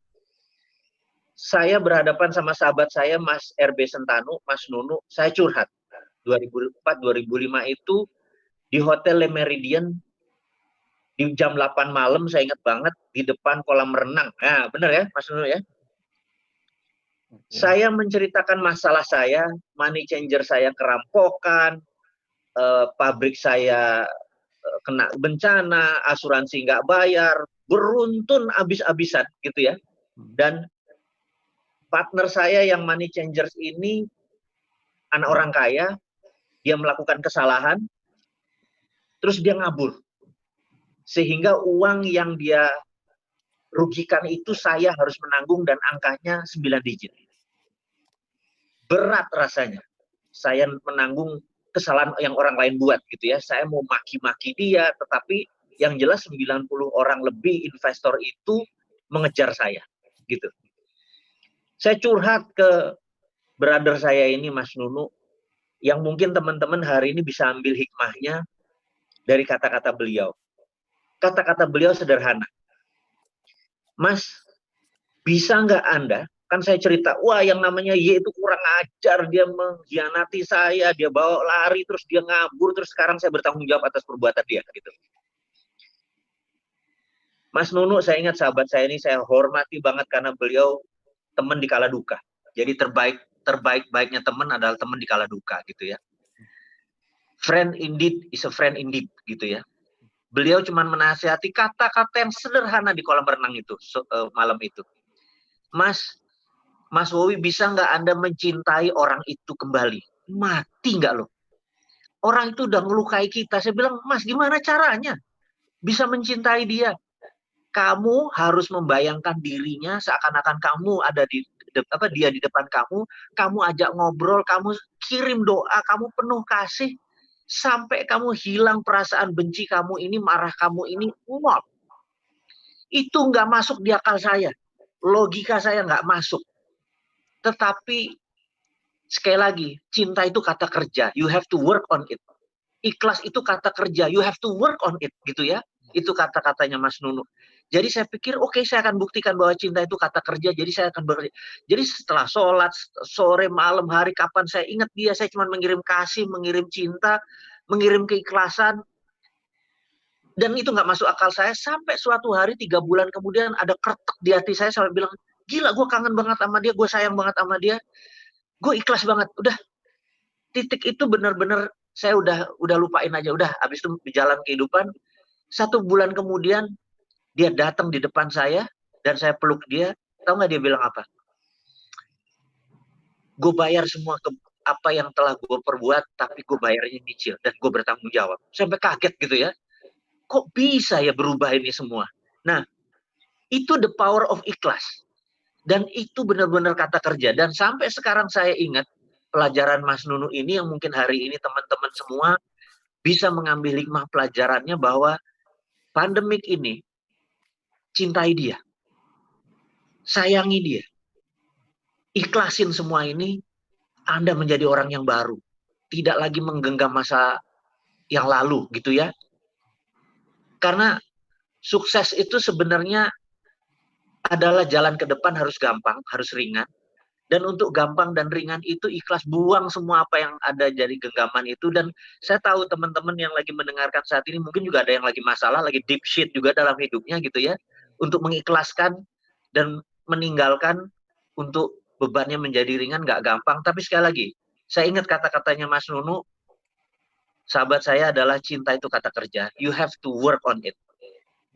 saya berhadapan sama sahabat saya, Mas RB Sentanu, Mas Nunu, saya curhat. 2004-2005 itu di Hotel Le Méridien di jam 8 malam, saya ingat banget, di depan kolam renang. Nah, benar ya, Mas Nunu ya? Saya menceritakan masalah saya, money changer saya kerampokan, pabrik saya kena bencana, asuransi nggak bayar, beruntun abis-abisan gitu ya. Dan partner saya yang money changers ini anak orang kaya, dia melakukan kesalahan, terus dia ngabur. Sehingga uang yang dia rugikan itu saya harus menanggung dan angkanya 9 digit. Berat rasanya. Saya menanggung kesalahan yang orang lain buat gitu ya. Saya mau maki-maki dia, tetapi yang jelas 90 orang lebih investor itu mengejar saya gitu. Saya curhat ke brother saya ini, Mas Nunu, yang mungkin teman-teman hari ini bisa ambil hikmahnya dari kata-kata beliau. Kata-kata beliau sederhana. Mas, bisa nggak Anda, kan saya cerita, wah yang namanya Y itu kurang ajar, dia mengkhianati saya, dia bawa lari, terus dia ngabur, terus sekarang saya bertanggung jawab atas perbuatan dia gitu. Mas Nunu, saya ingat sahabat saya ini saya hormati banget karena beliau teman di kala duka. Jadi terbaik-baiknya teman adalah teman di kala duka gitu ya. Friend indeed is a friend indeed gitu ya. Beliau cuma menasihati kata-kata yang sederhana di kolam renang itu malam itu. Mas Wowi, bisa nggak Anda mencintai orang itu kembali? Mati nggak lo? Orang itu udah ngelukai kita. Saya bilang, Mas, gimana caranya bisa mencintai dia? Kamu harus membayangkan dirinya seakan-akan kamu ada dia di depan kamu ajak ngobrol, kamu kirim doa, kamu penuh kasih, sampai kamu hilang perasaan benci kamu ini, marah kamu ini, uap. Itu nggak masuk di akal saya. Logika saya nggak masuk. Tetapi, sekali lagi, cinta itu kata kerja. You have to work on it. Ikhlas itu kata kerja. You have to work on it, gitu ya. Itu kata-katanya Mas Nunu. Jadi saya pikir, oke, saya akan buktikan bahwa cinta itu kata kerja, jadi saya akan bekerja. Jadi setelah sholat, sore, malam, hari, kapan saya ingat dia, saya cuma mengirim kasih, mengirim cinta, mengirim keikhlasan, dan itu nggak masuk akal saya, sampai suatu hari 3 bulan kemudian ada kretek di hati saya, sampai bilang, gila, gue kangen banget sama dia, gue sayang banget sama dia, gue ikhlas banget, udah, titik itu benar-benar saya udah lupain aja, udah, habis itu berjalan kehidupan. 1 bulan kemudian, dia datang di depan saya, dan saya peluk dia. Tahu nggak dia bilang apa? Gue bayar semua apa yang telah gue perbuat, tapi gue bayarnya nyicil, dan gue bertanggung jawab. Sampai kaget gitu ya. Kok bisa ya berubah ini semua? Nah, itu the power of ikhlas. Dan itu benar-benar kata kerja. Dan sampai sekarang saya ingat pelajaran Mas Nunu ini yang mungkin hari ini teman-teman semua bisa mengambil hikmah pelajarannya bahwa pandemik ini, cintai dia, sayangi dia, ikhlasin semua ini, Anda menjadi orang yang baru. Tidak lagi menggenggam masa yang lalu gitu ya. Karena sukses itu sebenarnya adalah jalan ke depan harus gampang, harus ringan. Dan untuk gampang dan ringan itu ikhlas buang semua apa yang ada jadi genggaman itu. Dan saya tahu teman-teman yang lagi mendengarkan saat ini mungkin juga ada yang lagi masalah, lagi deep shit juga dalam hidupnya gitu ya. Untuk mengikhlaskan dan meninggalkan untuk bebannya menjadi ringan nggak gampang. Tapi sekali lagi, saya ingat kata-katanya Mas Nunu, sahabat saya adalah cinta itu kata kerja. You have to work on it.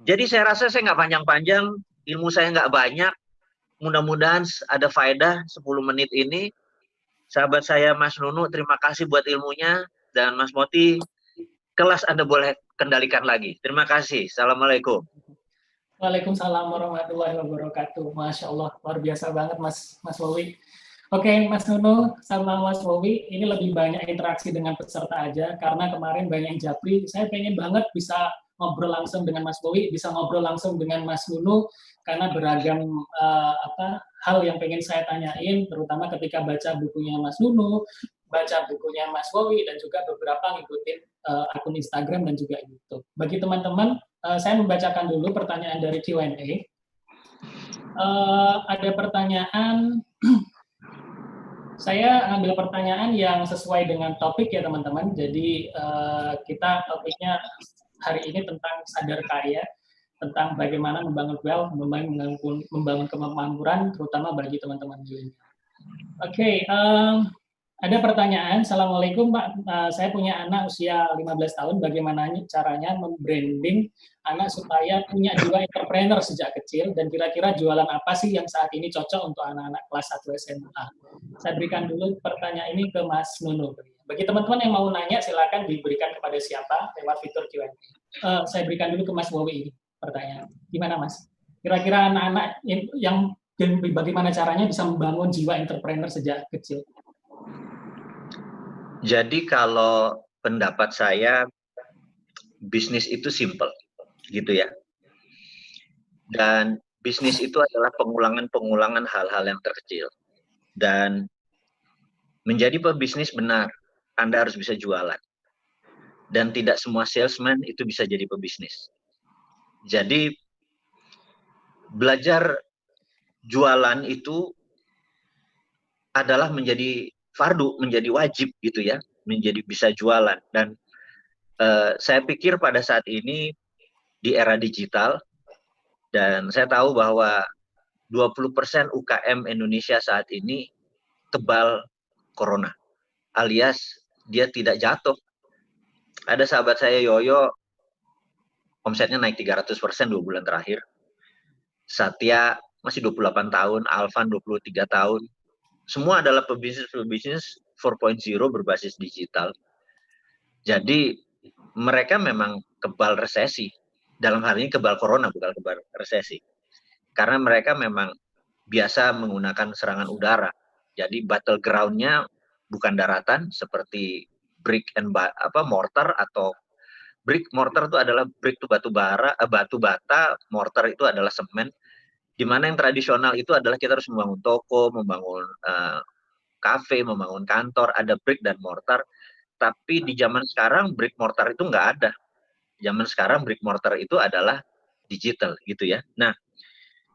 Jadi saya rasa saya nggak panjang-panjang, ilmu saya nggak banyak. Mudah-mudahan ada faedah 10 menit ini. Sahabat saya Mas Nunu, terima kasih buat ilmunya. Dan Mas Moti, kelas Anda boleh kendalikan lagi. Terima kasih. Assalamualaikum. Waalaikumsalam warahmatullahi wabarakatuh. Masya Allah, luar biasa banget Mas Wowi. Oke, Mas Nunu sama Mas Wowi, ini lebih banyak interaksi dengan peserta aja, karena kemarin banyak yang japri. Saya pengen banget bisa ngobrol langsung dengan Mas Wowi, bisa ngobrol langsung dengan Mas Nunu, karena beragam hal yang pengen saya tanyain, terutama ketika baca bukunya Mas Nunu, baca bukunya Mas Wowi, dan juga beberapa ngikutin akun Instagram dan juga YouTube. Bagi teman-teman, saya membacakan dulu pertanyaan dari Q&A. Ada pertanyaan, saya ambil pertanyaan yang sesuai dengan topik ya teman-teman. Jadi kita topiknya hari ini tentang sadar kaya, tentang bagaimana membangun wealth, membangun kemakmuran, terutama bagi teman-teman milenial. Oke, ada pertanyaan. Assalamualaikum Pak, saya punya anak usia 15 tahun, bagaimana caranya membranding anak supaya punya jiwa entrepreneur sejak kecil, dan kira-kira jualan apa sih yang saat ini cocok untuk anak-anak kelas 1 SMA? Saya berikan dulu pertanyaan ini ke Mas Nunu. Bagi teman-teman yang mau nanya, silakan diberikan kepada siapa lewat fitur Q&A. Saya berikan dulu ke Mas Wowi ini pertanyaan. Gimana Mas? Kira-kira anak-anak yang bagaimana caranya bisa membangun jiwa entrepreneur sejak kecil? Jadi kalau pendapat saya, bisnis itu simple, gitu ya. Dan bisnis itu adalah pengulangan-pengulangan hal-hal yang terkecil. Dan menjadi pebisnis benar, Anda harus bisa jualan. Dan tidak semua salesman itu bisa jadi pebisnis. Jadi belajar jualan itu adalah menjadi fardu, menjadi wajib gitu ya, menjadi bisa jualan. Dan saya pikir pada saat ini di era digital, dan saya tahu bahwa 20% UKM Indonesia saat ini kebal corona, alias dia tidak jatuh. Ada sahabat saya Yoyo, omsetnya naik 300% 2 bulan terakhir. Satya masih 28 tahun, Alvan 23 tahun. Semua adalah pebisnis 4.0 berbasis digital. Jadi mereka memang kebal resesi. Dalam hal ini kebal corona, bukan kebal resesi. Karena mereka memang biasa menggunakan serangan udara. Jadi battleground-nya bukan daratan seperti brick and mortar, atau brick mortar itu adalah brick itu batu bata, mortar itu adalah semen. Di mana yang tradisional itu adalah kita harus membangun toko, membangun kafe, membangun kantor, ada brick dan mortar. Tapi di zaman sekarang brick mortar itu nggak ada. Zaman sekarang brick mortar itu adalah digital gitu ya. Nah,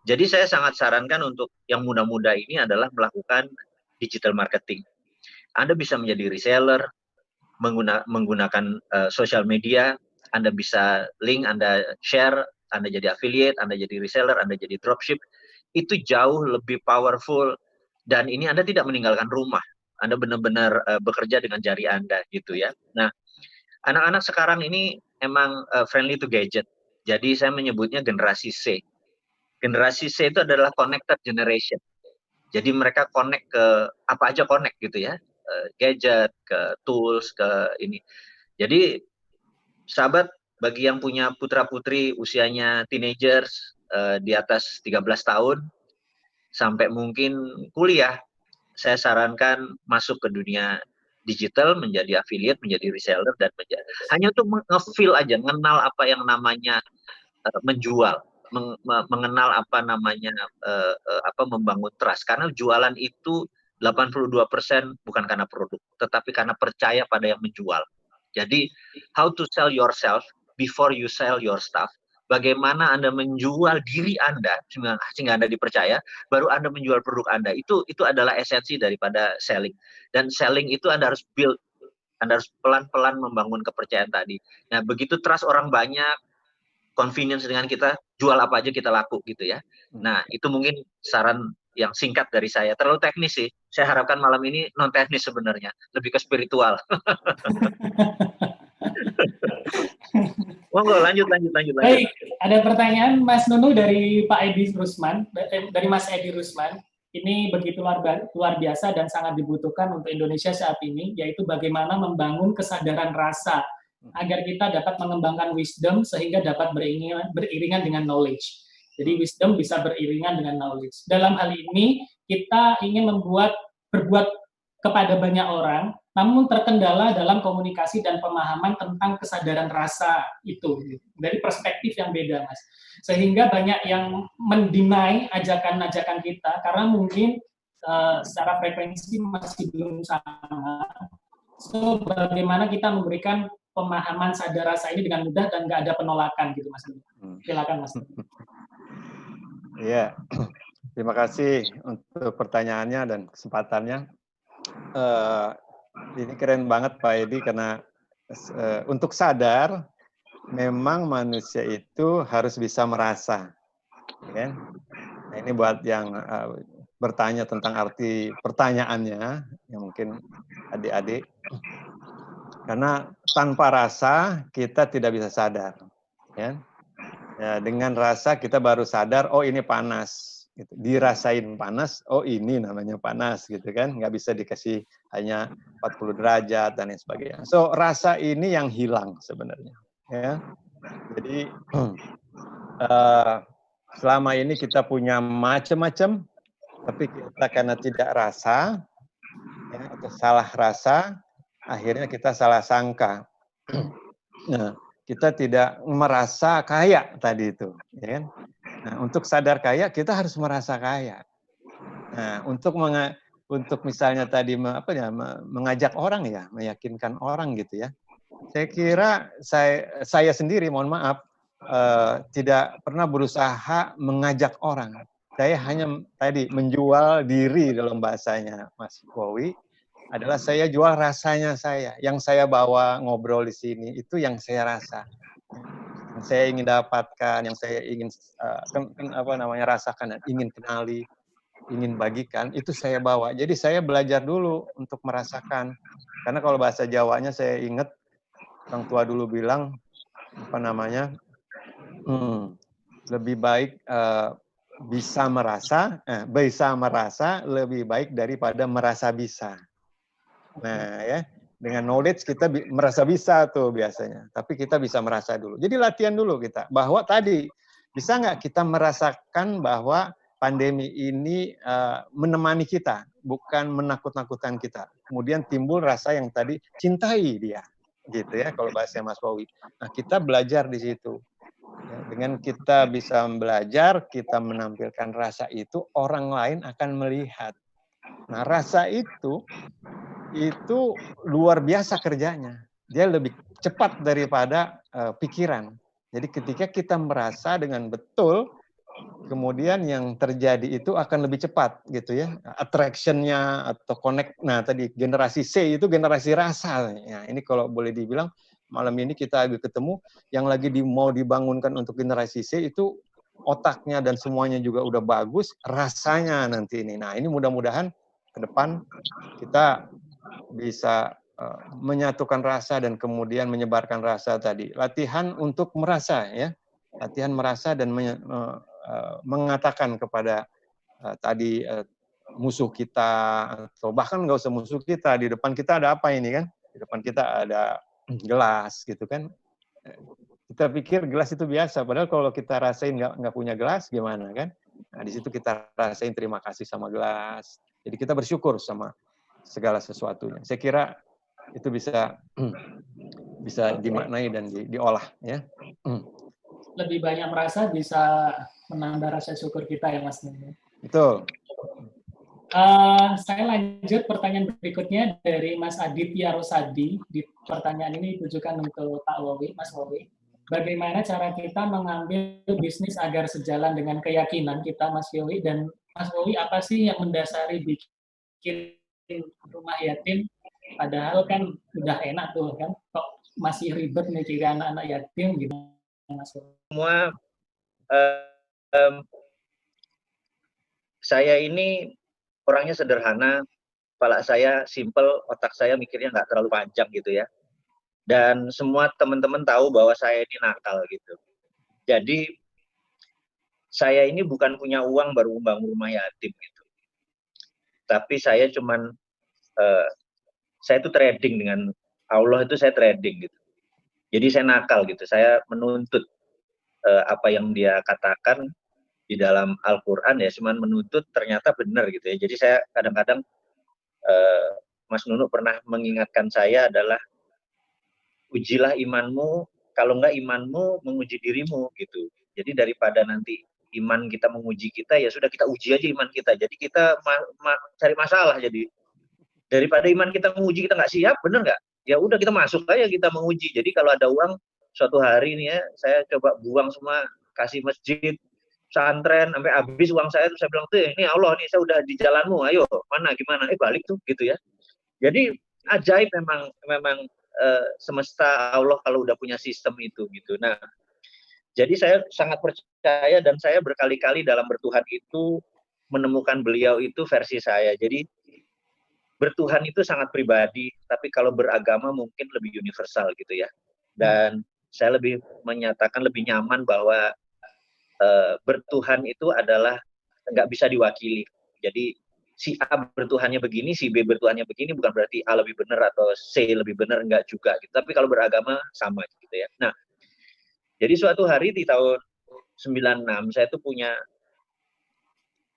jadi saya sangat sarankan untuk yang muda-muda ini adalah melakukan digital marketing. Anda bisa menjadi reseller, menggunakan social media, Anda bisa link, Anda share, Anda jadi affiliate, Anda jadi reseller, Anda jadi dropship. Itu jauh lebih powerful, dan ini Anda tidak meninggalkan rumah. Anda benar-benar bekerja dengan jari Anda gitu ya. Nah, anak-anak sekarang ini emang friendly to gadget. Jadi saya menyebutnya generasi C. Generasi C itu adalah connected generation. Jadi mereka connect ke apa aja, connect gitu ya. Gadget, ke tools, ke ini. Jadi sahabat, bagi yang punya putra-putri usianya teenagers di atas 13 tahun, sampai mungkin kuliah, saya sarankan masuk ke dunia digital, menjadi affiliate, menjadi reseller, dan hanya untuk nge-feel aja, mengenal apa yang namanya menjual, mengenal apa namanya membangun trust. Karena jualan itu 82% bukan karena produk, tetapi karena percaya pada yang menjual. Jadi, how to sell yourself before you sell your stuff. Bagaimana Anda menjual diri Anda sehingga Anda dipercaya, baru Anda menjual produk Anda. Itu adalah esensi daripada selling. Dan selling itu Anda harus build. Anda harus pelan-pelan membangun kepercayaan tadi. Nah, begitu trust orang banyak, convenience dengan kita, jual apa aja kita laku gitu ya. Nah, itu mungkin saran yang singkat dari saya. Terlalu teknis sih. Saya harapkan malam ini non teknis sebenarnya, lebih ke spiritual. Monggo lanjut. Baik, ada pertanyaan Mas Nunu dari Pak Edi Rusman, dari Mas Edi Rusman. Ini begitu luar biasa dan sangat dibutuhkan untuk Indonesia saat ini, yaitu bagaimana membangun kesadaran rasa agar kita dapat mengembangkan wisdom sehingga dapat beriringan dengan knowledge. Jadi wisdom bisa beriringan dengan knowledge. Dalam hal ini kita ingin berbuat kepada banyak orang, namun terkendala dalam komunikasi dan pemahaman tentang kesadaran rasa itu dari perspektif yang beda, Mas. Sehingga banyak yang mendinai ajakan-ajakan kita karena mungkin secara frekuensi masih belum sama. So, bagaimana kita memberikan pemahaman sadar rasa ini dengan mudah dan nggak ada penolakan gitu, Mas. Silakan, Mas. Iya, terima kasih untuk pertanyaannya dan kesempatannya. Ini keren banget Pak Edi, karena untuk sadar memang manusia itu harus bisa merasa, ya. Nah, ini buat yang bertanya tentang arti pertanyaannya, yang mungkin adik-adik, karena tanpa rasa kita tidak bisa sadar, ya. Ya, dengan rasa kita baru sadar, oh ini panas. Gitu. Dirasain panas, oh ini namanya panas, gitu kan? Nggak bisa dikasih hanya 40 derajat dan lain sebagainya. So rasa ini yang hilang sebenarnya. Ya, jadi selama ini kita punya macam-macam, tapi kita karena tidak rasa, ya, atau salah rasa, akhirnya kita salah sangka. Nah, kita tidak merasa kaya tadi itu, ya kan? Nah, untuk sadar kaya kita harus merasa kaya. Nah, untuk misalnya tadi mengajak orang ya, meyakinkan orang gitu ya. Saya kira saya sendiri, mohon maaf, tidak pernah berusaha mengajak orang. Saya hanya tadi menjual diri dalam bahasanya Mas Bowie, adalah saya jual rasanya saya. Yang saya bawa ngobrol di sini itu yang saya rasa. Yang saya ingin dapatkan, yang saya ingin rasakan dan ingin kenali, ingin bagikan, itu saya bawa. Jadi saya belajar dulu untuk merasakan. Karena kalau bahasa Jawanya saya ingat orang tua dulu bilang lebih baik bisa merasa lebih baik daripada merasa bisa. Nah, ya, dengan knowledge kita merasa bisa tuh biasanya, tapi kita bisa merasa dulu. Jadi latihan dulu kita, bahwa tadi bisa nggak kita merasakan bahwa pandemi ini menemani kita, bukan menakut-nakutkan kita. Kemudian timbul rasa yang tadi cintai dia, gitu ya kalau bahasa Mas Bowie. Nah, kita belajar di situ. Ya, dengan kita bisa belajar, kita menampilkan rasa itu, orang lain akan melihat. Nah, rasa itu luar biasa kerjanya. Dia lebih cepat daripada pikiran. Jadi ketika kita merasa dengan betul, kemudian yang terjadi itu akan lebih cepat gitu ya. Attraction-nya atau connect. Nah, tadi generasi C itu generasi rasa. Ya, ini kalau boleh dibilang malam ini kita lagi ketemu yang lagi mau dibangunkan untuk generasi C itu otaknya dan semuanya juga udah bagus, rasanya nanti ini. Nah, ini mudah-mudahan ke depan kita bisa menyatukan rasa dan kemudian menyebarkan rasa tadi. Latihan untuk merasa ya. Latihan merasa dan mengatakan kepada tadi musuh kita, atau bahkan nggak usah musuh kita, di depan kita ada apa ini kan? Di depan kita ada gelas gitu kan. Kita pikir gelas itu biasa, padahal kalau kita rasain nggak punya gelas gimana kan? Nah, di situ kita rasain terima kasih sama gelas. Jadi kita bersyukur sama segala sesuatunya. Saya kira itu bisa dimaknai dan diolah, ya. Lebih banyak merasa bisa menambah rasa syukur kita ya Mas Nunu. Betul. Saya lanjut pertanyaan berikutnya dari Mas Aditya Rosadi. Di pertanyaan ini ditujukan untuk Pak Wowi, Mas Wowi. Bagaimana cara kita mengambil bisnis agar sejalan dengan keyakinan kita, Mas Wowi? Dan Mas Wowi, apa sih yang mendasari bikin rumah yatim? Padahal kan udah enak tuh kan, kok masih ribet mikirin anak-anak yatim gitu, Mas Wowi? Semua saya ini orangnya sederhana, kepala saya simple, otak saya mikirnya nggak terlalu panjang gitu ya. Dan semua teman-teman tahu bahwa saya ini nakal gitu. Jadi saya ini bukan punya uang baru membangun rumah yatim gitu. Tapi saya cuman saya itu trading dengan Allah, itu saya trading gitu. Jadi saya nakal gitu. Saya menuntut apa yang dia katakan di dalam Al-Quran ya, cuman menuntut ternyata benar gitu ya. Jadi saya kadang-kadang Mas Nunu pernah mengingatkan saya adalah ujilah imanmu, kalau enggak imanmu menguji dirimu gitu. Jadi daripada nanti iman kita menguji kita, ya sudah kita uji aja iman kita. Jadi kita cari masalah. Jadi daripada iman kita menguji kita nggak siap, bener nggak? Ya udah kita masuk aja, kita menguji. Jadi kalau ada uang suatu hari nih ya, saya coba buang semua, kasih masjid, pesantren, sampai habis uang saya, terus saya bilang tuh ini Allah nih, saya udah di jalanmu, ayo mana gimana, balik tuh gitu ya. Jadi ajaib memang semesta Allah kalau udah punya sistem itu gitu. Nah, jadi saya sangat percaya dan saya berkali-kali dalam bertuhan itu menemukan beliau itu versi saya. Jadi bertuhan itu sangat pribadi, tapi kalau beragama mungkin lebih universal gitu ya. Dan saya lebih menyatakan lebih nyaman bahwa bertuhan itu adalah nggak bisa diwakili. Jadi si A bertuhannya begini, si B bertuhannya begini, bukan berarti A lebih benar atau C lebih benar, enggak juga gitu. Tapi kalau beragama sama gitu ya. Nah, jadi suatu hari di tahun 96 saya tuh punya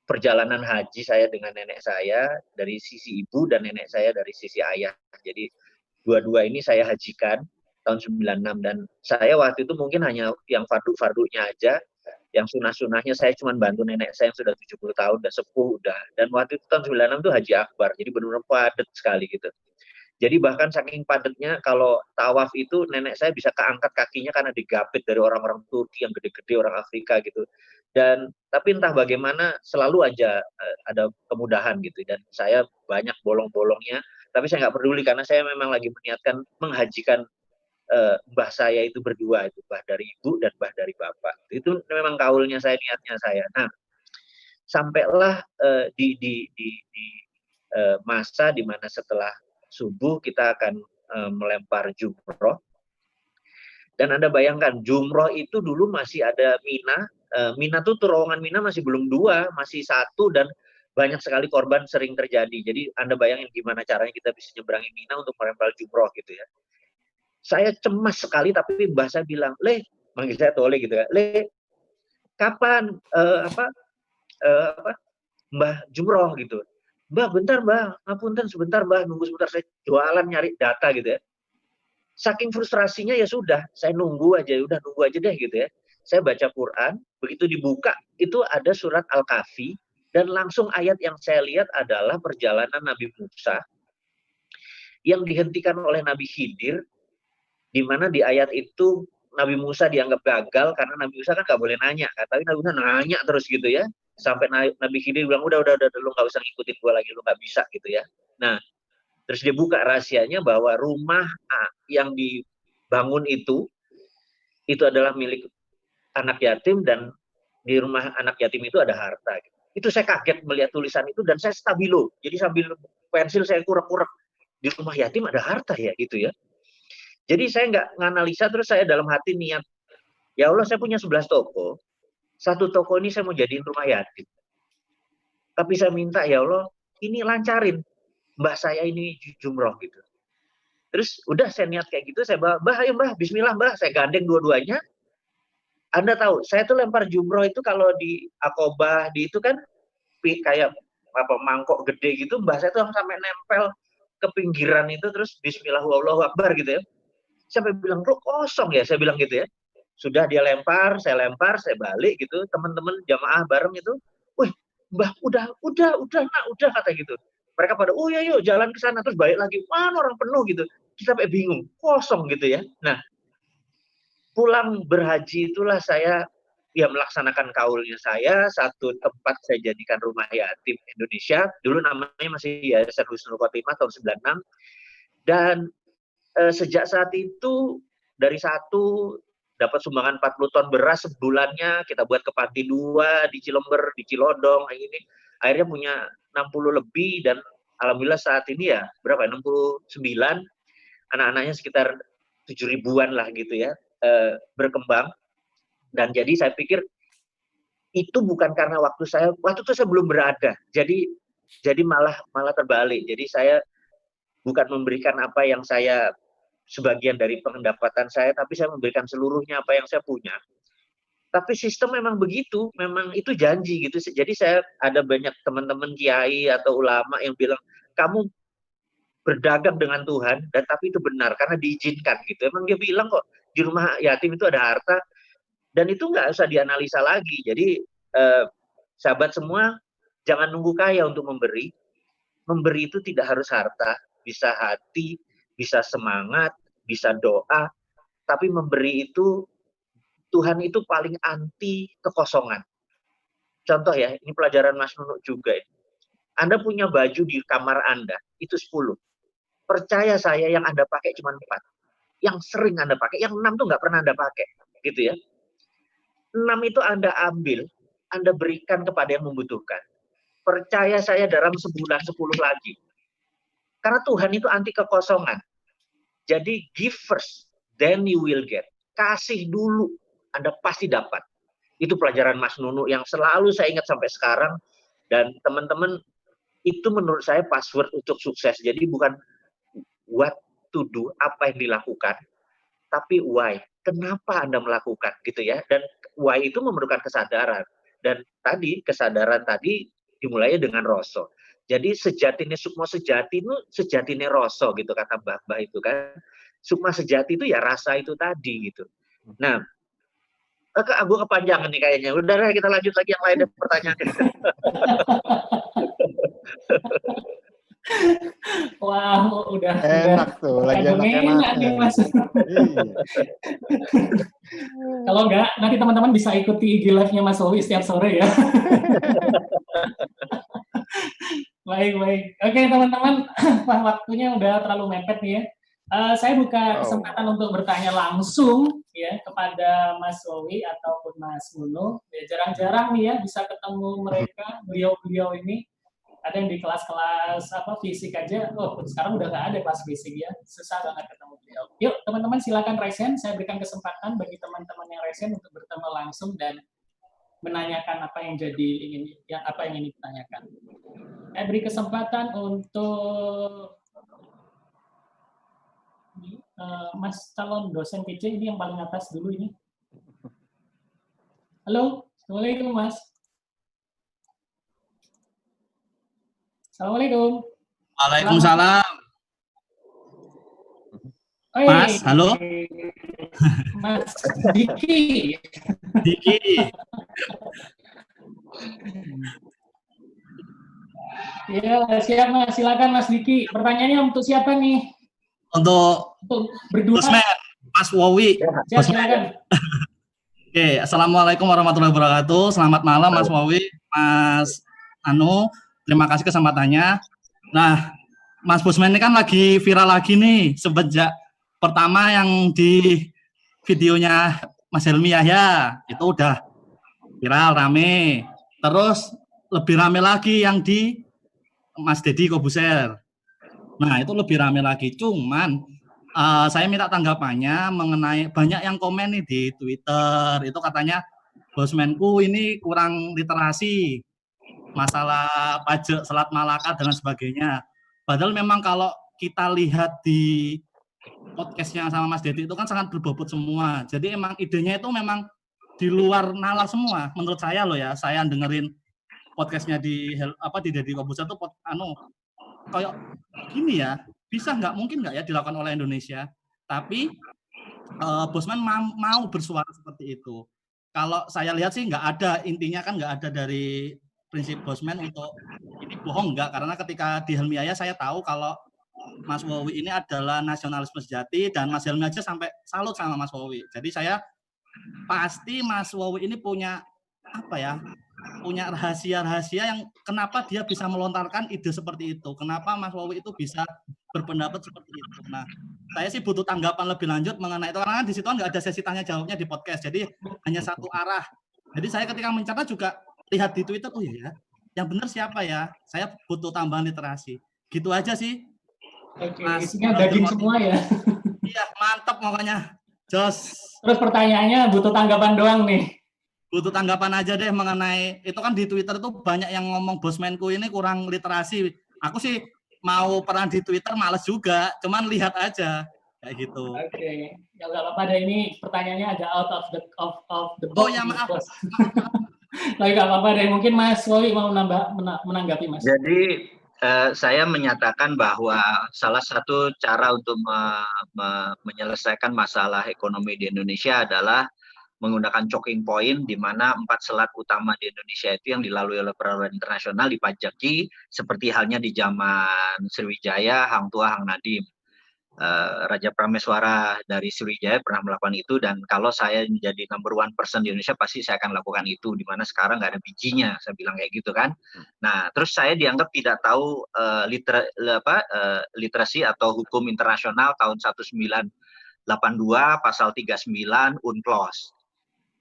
perjalanan haji saya dengan nenek saya dari sisi ibu dan nenek saya dari sisi ayah. Jadi dua-dua ini saya hajikan tahun 96 dan saya waktu itu mungkin hanya yang fardu-fardunya aja. Yang sunah-sunahnya saya cuma bantu nenek saya yang sudah 70 tahun, udah sepuh, udah. Dan waktu itu tahun 96 itu haji akbar, jadi benar-benar padat sekali gitu. Jadi bahkan saking padatnya, kalau tawaf itu nenek saya bisa keangkat kakinya karena digapit dari orang-orang Turki yang gede-gede, orang Afrika gitu. Dan tapi entah bagaimana selalu aja ada kemudahan gitu. Dan saya banyak bolong-bolongnya, tapi saya nggak peduli karena saya memang lagi meniatkan menghajikan mbah saya itu berdua, itu mbah dari ibu dan mbah dari bapak. Itu memang kaulnya saya, niatnya saya. Nah, sampailah di masa di mana setelah subuh kita akan melempar jumroh. Dan Anda bayangkan, jumroh itu dulu masih ada Mina. Mina tuh terowongan Mina masih belum 2, masih 1 dan banyak sekali korban sering terjadi. Jadi Anda bayangin gimana caranya kita bisa nyebrangin Mina untuk melempar jumroh gitu ya. Saya cemas sekali, tapi mbah saya bilang, "Le," manggil saya Tole gitu ya, "Le, kapan mbah jumroh gitu?" "Mbah, bentar mbah, ngapunten sebentar mbah, nunggu sebentar, saya jualan nyari data gitu ya." Saking frustrasinya ya sudah, saya nunggu aja, udah nunggu aja deh gitu ya. Saya baca Quran, begitu dibuka itu ada surat Al-Kahfi dan langsung ayat yang saya lihat adalah perjalanan Nabi Musa yang dihentikan oleh Nabi Khidir, di mana di ayat itu Nabi Musa dianggap gagal karena Nabi Musa kan nggak boleh nanya, tapi Nabi Musa nanya terus gitu ya, sampai Nabi Khidir bilang udah lu nggak usah ngikutin gua lagi, lu nggak bisa gitu ya. Nah, terus dia buka rahasianya bahwa rumah yang dibangun itu adalah milik anak yatim dan di rumah anak yatim itu ada harta. Itu saya kaget melihat tulisan itu dan saya stabilo, jadi sambil pensil saya kurek-kurek, di rumah yatim ada harta ya gitu ya. Jadi saya nggak nganalisa, terus saya dalam hati niat, ya Allah saya punya 11 toko, 1 toko ini saya mau jadiin rumah yatim. Tapi saya minta ya Allah, ini lancarin, mbah saya ini jumroh gitu. Terus udah saya niat kayak gitu, saya mbah ayo mbah, bismillah mbah, saya gandeng dua-duanya. Anda tahu, saya tuh lempar jumroh itu kalau di Aqobah, di itu kan kayak apa mangkok gede gitu, mbah saya tuh sampai nempel ke pinggiran itu terus Bismillahirrahmanirrahim gitu ya. Sampai bilang, kok kosong ya? Saya bilang gitu ya. Sudah dia lempar, saya balik gitu. Teman-teman jamaah bareng itu, wih, mbah udah nak, udah kata gitu. Mereka pada, oh ya yuk jalan ke sana terus balik lagi. Mana orang penuh gitu. Kita sampai bingung, kosong gitu ya. Nah, pulang berhaji itulah saya ya melaksanakan kaulnya saya, satu tempat saya jadikan rumah yatim Indonesia. Dulu namanya masih Yayasan Husnul Khotimah tahun 96. Dan sejak saat itu dari satu dapat sumbangan 40 ton beras sebulannya, kita buat ke panti 2 di Cilember, di Cilodong, ini akhirnya punya 60 lebih dan alhamdulillah saat ini ya berapa 69 anak-anaknya sekitar 7 ribuan lah gitu ya, berkembang. Dan jadi saya pikir itu bukan karena waktu itu saya belum berada, jadi malah terbalik. Jadi saya bukan memberikan apa yang saya sebagian dari pendapatan saya, tapi saya memberikan seluruhnya apa yang saya punya. Tapi sistem memang begitu, memang itu janji gitu. Jadi saya ada banyak teman-teman kiai atau ulama yang bilang, kamu berdagang dengan Tuhan, dan tapi itu benar karena diizinkan gitu. Emang dia bilang kok di rumah yatim itu ada harta, dan itu nggak usah dianalisa lagi. Jadi sahabat semua, jangan nunggu kaya untuk memberi. Memberi itu tidak harus harta, bisa hati, bisa semangat, bisa doa, tapi memberi itu, Tuhan itu paling anti kekosongan. Contoh ya, ini pelajaran Mas Nunuk juga ya. Anda punya baju di kamar Anda, itu 10. Percaya saya yang Anda pakai cuma 4. Yang sering Anda pakai, yang 6 tuh nggak pernah Anda pakai. Gitu ya. 6 itu Anda ambil, Anda berikan kepada yang membutuhkan. Percaya saya dalam sebulan 10 lagi. Karena Tuhan itu anti kekosongan. Jadi give first, then you will get. Kasih dulu, Anda pasti dapat. Itu pelajaran Mas Nunu yang selalu saya ingat sampai sekarang. Dan teman-teman, itu menurut saya password untuk sukses. Jadi bukan what to do, apa yang dilakukan, tapi why. Kenapa Anda melakukan gitu ya? Dan why itu memerlukan kesadaran. Dan tadi kesadaran tadi dimulainya dengan rasa. Jadi sejatine sukma sejati itu sejatine rasa gitu kata Mbah itu kan. Sukma sejati itu ya rasa itu tadi gitu. Nah, aku kepanjangan nih kayaknya. Udah kita lanjut lagi yang lain pertanyaan. Wah, udah enak tuh, lagi enak nih Mas. Kalau enggak, nanti teman-teman bisa ikuti IG live-nya Mas Owi setiap sore ya. Baik. Oke teman-teman, waktunya udah terlalu mepet nih ya. Saya buka kesempatan untuk bertanya langsung ya kepada Mas Owi ataupun Mas Nunu. Ya, jarang-jarang nih ya bisa ketemu mereka, beliau-beliau ini. Ada yang di kelas-kelas fisik aja, sekarang udah nggak ada kelas fisik ya, susah banget ketemu beliau. Yuk teman-teman silakan raise hand, saya berikan kesempatan bagi teman-teman yang raise hand untuk bertemu langsung dan menanyakan apa yang ingin ditanyakan. Saya beri kesempatan untuk Mas calon dosen PC ini yang paling atas dulu ini. Halo, assalamualaikum Mas. Assalamualaikum. Waalaikumsalam. Mas, halo. Mas Diki. Ya, siap Mas. Silakan Mas Diki. Pertanyaannya untuk siapa nih? Untuk berdua. Mas Wowi. Siap, silakan. Oke, assalamualaikum warahmatullahi wabarakatuh. Selamat malam Mas Wowi, Mas Anu. Terima kasih kesempatannya. Nah, Mas Busman ini kan lagi viral lagi nih, sejak pertama yang di videonya Mas Helmi Yahya, itu udah viral, rame. Terus lebih rame lagi yang di Mas Deddy Kobuser. Nah, itu lebih rame lagi. Cuman, saya minta tanggapannya mengenai banyak yang komen nih di Twitter, itu katanya, Bosmanku ini kurang literasi, masalah pajak, selat malaka dan sebagainya. Padahal memang kalau kita lihat di podcastnya sama Mas Deddy itu kan sangat berbobot semua. Jadi emang idenya itu memang di luar nalar semua. Menurut saya loh ya, saya dengerin podcastnya di Deddy Kobuser tuh kayak gini ya, bisa nggak mungkin nggak ya dilakukan oleh Indonesia? Tapi Bosman mau bersuara seperti itu. Kalau saya lihat sih nggak ada, intinya kan nggak ada dari prinsip Bosman untuk ini bohong nggak, karena ketika di Helmiaya saya tahu kalau Mas Wowi ini adalah nasionalisme sejati dan Mas Helmi aja sampai salut sama Mas Wowi. Jadi saya pasti Mas Wowi ini punya punya rahasia-rahasia yang kenapa dia bisa melontarkan ide seperti itu. Kenapa Mas Wowi itu bisa berpendapat seperti itu. Nah, saya sih butuh tanggapan lebih lanjut mengenai itu karena di situ nggak ada sesi tanya jawabnya di podcast. Jadi hanya satu arah. Jadi saya ketika mencatat juga lihat di Twitter, oh iya, yang benar siapa ya? Saya butuh tambahan literasi. Gitu aja sih. Oke, isinya daging semua ya. Iya, mantap makanya. Jos. Terus pertanyaannya butuh tanggapan doang nih. Butuh tanggapan aja deh mengenai itu kan di Twitter tuh banyak yang ngomong Bosmanku ini kurang literasi. Aku sih mau peran di Twitter males juga, cuman lihat aja kayak gitu. Oke, ya nggak apa-apa deh, ini pertanyaannya agak out of the box. Oh ya maaf. Tapi nggak apa-apa deh, mungkin Mas Wowi mau menanggapi Mas. Jadi saya menyatakan bahwa salah satu cara untuk menyelesaikan masalah ekonomi di Indonesia adalah menggunakan choking point, di mana 4 selat utama di Indonesia itu yang dilalui oleh peradaban internasional dipajaki seperti halnya di zaman Sriwijaya, Hang Tuah, Hang Nadim. Raja Prameswara dari Sriwijaya pernah melakukan itu, dan kalau saya menjadi number 1 person di Indonesia pasti saya akan lakukan itu, di mana sekarang nggak ada bijinya, saya bilang kayak gitu kan. Nah, terus saya dianggap tidak tahu literasi atau hukum internasional tahun 1982 pasal 39 UNCLOS.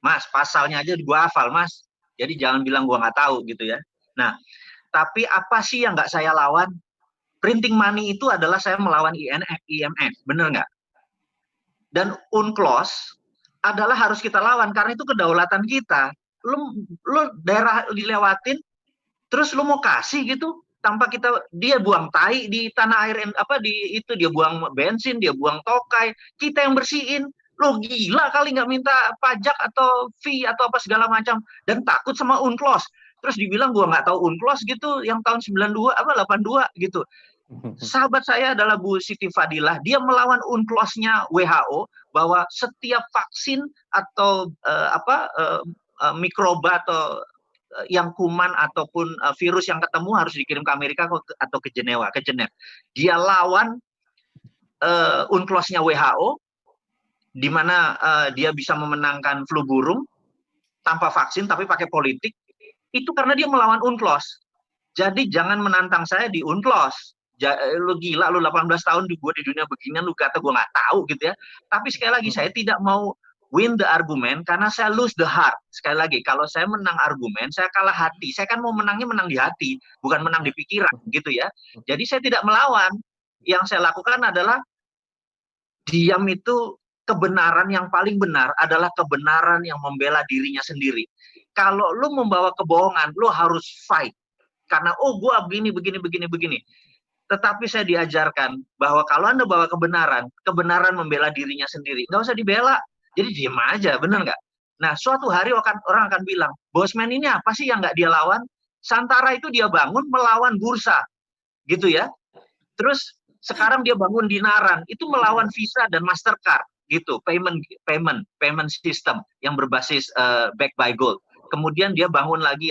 Mas, pasalnya aja gua hafal, Mas. Jadi jangan bilang gua nggak tahu gitu ya. Nah, tapi apa sih yang nggak saya lawan? Printing money itu adalah saya melawan IMF, bener nggak? Dan UNCLOS adalah harus kita lawan karena itu kedaulatan kita. Lu daerah dilewatin, terus lu mau kasih gitu tanpa dia buang tai di tanah air dia buang bensin, dia buang tokai, kita yang bersihin. Lo gila kali nggak minta pajak atau fee atau apa segala macam dan takut sama UNCLOS. Terus dibilang gua nggak tahu UNCLOS gitu yang tahun 82 gitu. Sahabat saya adalah Bu Siti Fadilah, dia melawan UNCLOS-nya WHO bahwa setiap vaksin atau mikroba atau yang kuman ataupun virus yang ketemu harus dikirim ke Amerika atau ke Jenewa, ke Genève. Dia lawan UNCLOS-nya WHO, di mana dia bisa memenangkan flu burung tanpa vaksin tapi pakai politik, itu karena dia melawan UNCLOS. Jadi jangan menantang saya di UNCLOS. Lu gila, lu 18 tahun gue di dunia beginian, lu kata gue nggak tahu gitu ya. Tapi sekali lagi saya tidak mau win the argument karena saya lose the heart. Sekali lagi, kalau saya menang argumen, saya kalah hati. Saya kan mau menangnya menang di hati, bukan menang di pikiran gitu ya. Jadi saya tidak melawan. Yang saya lakukan adalah diam. Itu kebenaran yang paling benar adalah kebenaran yang membela dirinya sendiri. Kalau lu membawa kebohongan, lu harus fight. Karena gue begini. Tetapi saya diajarkan bahwa kalau Anda bawa kebenaran membela dirinya sendiri. Nggak usah dibela. Jadi diam aja, bener nggak? Nah, suatu hari orang akan bilang, Bosman ini apa sih yang nggak dia lawan? Santara itu dia bangun melawan bursa. Gitu ya. Terus sekarang dia bangun Dinaran, itu melawan Visa dan Mastercard. Gitu, payment system yang berbasis backed by gold. Kemudian dia bangun lagi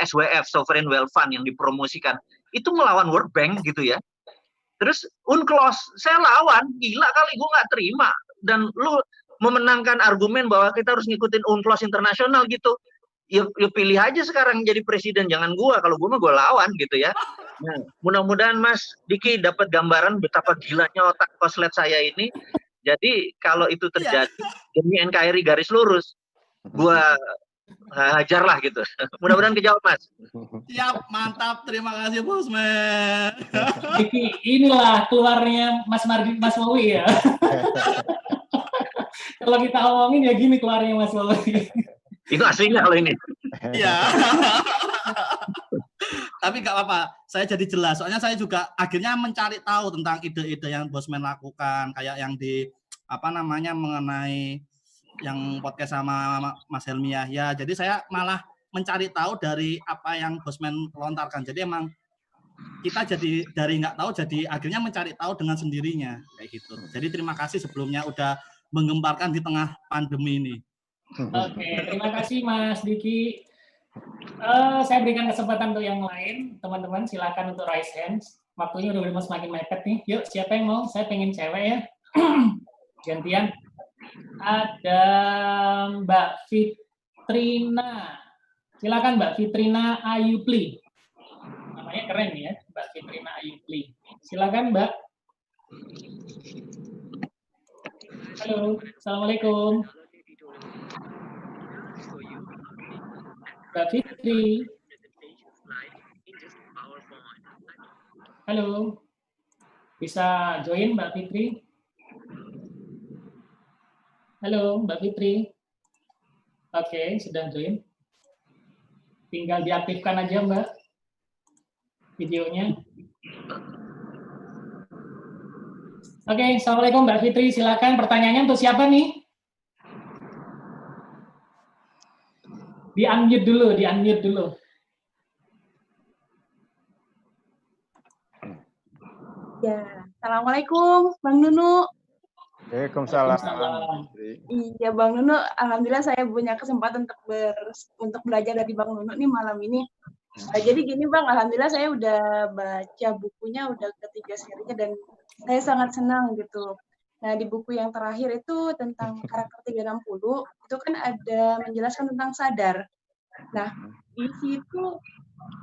SWF, Sovereign Wealth Fund, yang dipromosikan. Itu melawan World Bank gitu ya. Terus UNCLOS, saya lawan, gila kali gue nggak terima. Dan lu memenangkan argumen bahwa kita harus ngikutin UNCLOS internasional gitu. Ya pilih aja sekarang jadi presiden, jangan gue. Kalau gue mah gue lawan gitu ya. Nah, mudah-mudahan Mas Diki dapat gambaran betapa gilanya otak koslet saya ini. Jadi kalau itu terjadi demi NKRI garis lurus, gua hajar lah gitu. Mudah-mudahan kejawab Mas. Siap, mantap. Terima kasih Bosman. Inilah keluarnya Mas Wowi ya. Kalau kita omongin ya gini keluarnya Mas Wowi. Itu aslinya kalau ini. Iya. Tapi nggak apa-apa, saya jadi jelas. Soalnya saya juga akhirnya mencari tahu tentang ide-ide yang Bosman lakukan, kayak yang di mengenai yang podcast sama Mas Helmi Yahya. Jadi saya malah mencari tahu dari apa yang Bosman lontarkan. Jadi emang kita jadi dari nggak tahu jadi akhirnya mencari tahu dengan sendirinya kayak gitu. Jadi terima kasih sebelumnya udah menggemparkan di tengah pandemi ini. Oke, terima kasih Mas Diki. Saya berikan kesempatan untuk yang lain, teman-teman silakan untuk raise hands. Waktunya udah semakin mepet nih. Yuk, siapa yang mau? Saya pengen cewek ya. Gantian. Ada Mbak Fitrina. Silakan Mbak Fitrina Ayupli. Namanya keren ya, Mbak Fitrina Ayupli. Silakan Mbak. Halo, Assalamualaikum. Mbak Fitri. Halo. Bisa join Mbak Fitri? Halo, Mbak Fitri. Oke, sudah join. Tinggal diaktifkan aja Mbak videonya. Oke, Assalamualaikum Mbak Fitri. Silakan pertanyaannya untuk siapa nih? Di-unmute dulu. Ya, Assalamualaikum, Bang Nunu. Waalaikumsalam. Iya, Bang Nunu. Alhamdulillah saya punya kesempatan untuk belajar dari Bang Nunu nih malam ini. Jadi gini Bang, alhamdulillah saya udah baca bukunya, udah ketiga serinya dan saya sangat senang gitu. Nah, di buku yang terakhir itu tentang karakter 360, itu kan ada menjelaskan tentang sadar. Nah, di situ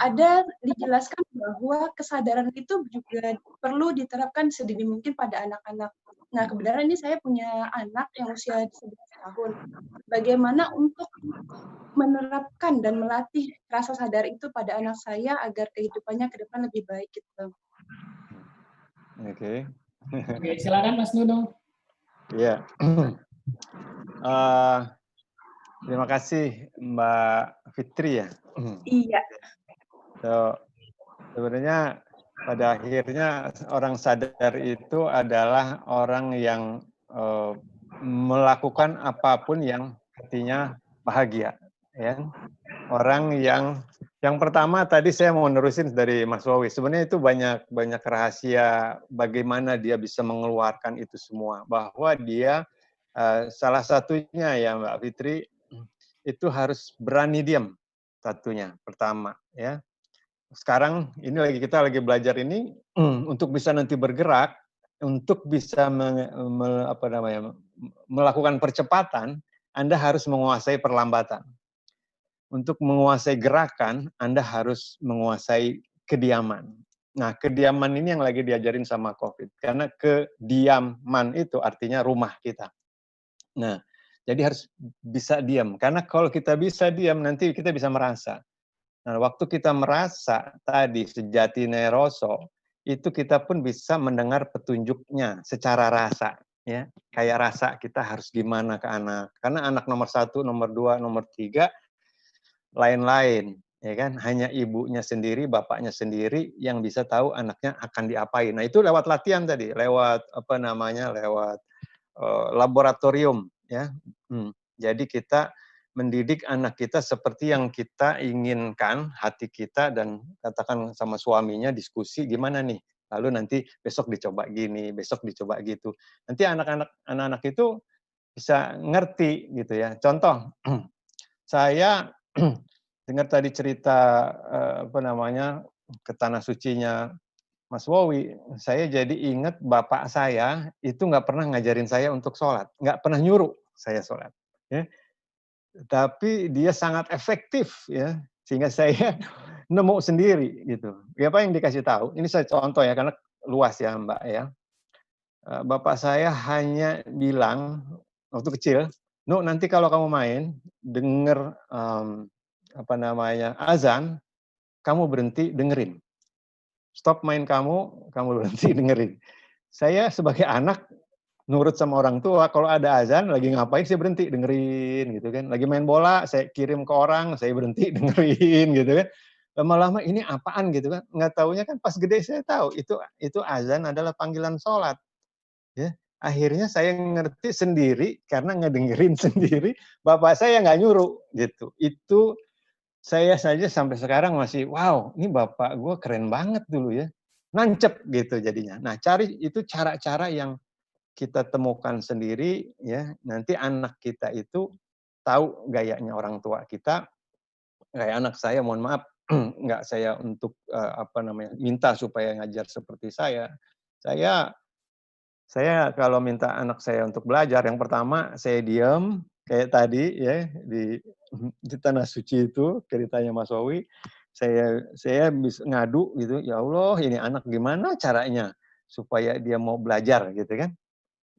ada dijelaskan bahwa kesadaran itu juga perlu diterapkan sedini mungkin pada anak-anak. Nah, kebenaran ini saya punya anak yang usia 11 tahun. Bagaimana untuk menerapkan dan melatih rasa sadar itu pada anak saya agar kehidupannya ke depan lebih baik gitu. Oke. Oke, silakan Mas Nunu. Iya. Terima kasih Mbak Fitri ya. Iya. So, sebenarnya pada akhirnya orang sadar itu adalah orang yang melakukan apapun yang artinya bahagia, ya. Orang yang pertama tadi saya mau nerusin dari Mas Wawi. Sebenarnya itu banyak rahasia bagaimana dia bisa mengeluarkan itu semua. Bahwa dia salah satunya ya Mbak Fitri itu harus berani diam. Satunya pertama ya. Sekarang ini kita lagi belajar ini untuk bisa nanti bergerak, untuk bisa melakukan percepatan, Anda harus menguasai perlambatan. Untuk menguasai gerakan, Anda harus menguasai kediaman. Nah, kediaman ini yang lagi diajarin sama COVID. Karena kediaman itu artinya rumah kita. Nah, jadi harus bisa diam. Karena kalau kita bisa diam, nanti kita bisa merasa. Nah, waktu kita merasa tadi sejati neroso, itu kita pun bisa mendengar petunjuknya secara rasa. Ya, kayak rasa kita harus gimana ke anak. Karena anak nomor 1, nomor 2, nomor 3, lain-lain. Ya kan? Hanya ibunya sendiri, bapaknya sendiri yang bisa tahu anaknya akan diapain. Nah, itu lewat latihan tadi, lewat lewat laboratorium. Ya. Jadi kita mendidik anak kita seperti yang kita inginkan, hati kita, dan katakan sama suaminya diskusi gimana nih, lalu nanti besok dicoba gini, besok dicoba gitu. Nanti anak-anak itu bisa ngerti gitu ya. Contoh, saya dengar tadi cerita ke tanah sucinya Mas Wowi, saya jadi ingat bapak saya itu nggak pernah ngajarin saya untuk sholat, nggak pernah nyuruh saya sholat. Ya. Tapi dia sangat efektif ya, sehingga saya nemu sendiri gitu. Apa yang dikasih tahu? Ini saya contoh ya karena luas ya Mbak ya. Bapak saya hanya bilang waktu kecil, "Nu, nanti kalau kamu main denger azan, kamu berhenti dengerin. Stop main kamu berhenti dengerin." Saya sebagai anak nurut sama orang tua, kalau ada azan lagi ngapain saya berhenti dengerin gitu kan. Lagi main bola saya kirim ke orang, saya berhenti dengerin gitu kan. Lama-lama ini apaan gitu kan. Nggak taunya kan pas gede saya tahu itu azan adalah panggilan sholat. Ya. akhirnya saya ngerti sendiri karena ngedengerin sendiri, bapak saya nggak nyuruh gitu. Itu saya saja sampai sekarang masih, wow, ini bapak gue keren banget dulu ya. Nancep gitu jadinya. Nah, cari itu cara-cara yang kita temukan sendiri ya. Nanti anak kita itu tahu gayanya orang tua kita. Kayak anak saya, mohon maaf, nggak saya untuk minta supaya ngajar seperti saya. Saya kalau minta anak saya untuk belajar, yang pertama saya diam kayak tadi ya di tanah suci itu ceritanya Mas Wowi. Saya bisa ngadu gitu, ya Allah ini anak gimana caranya supaya dia mau belajar gitu kan.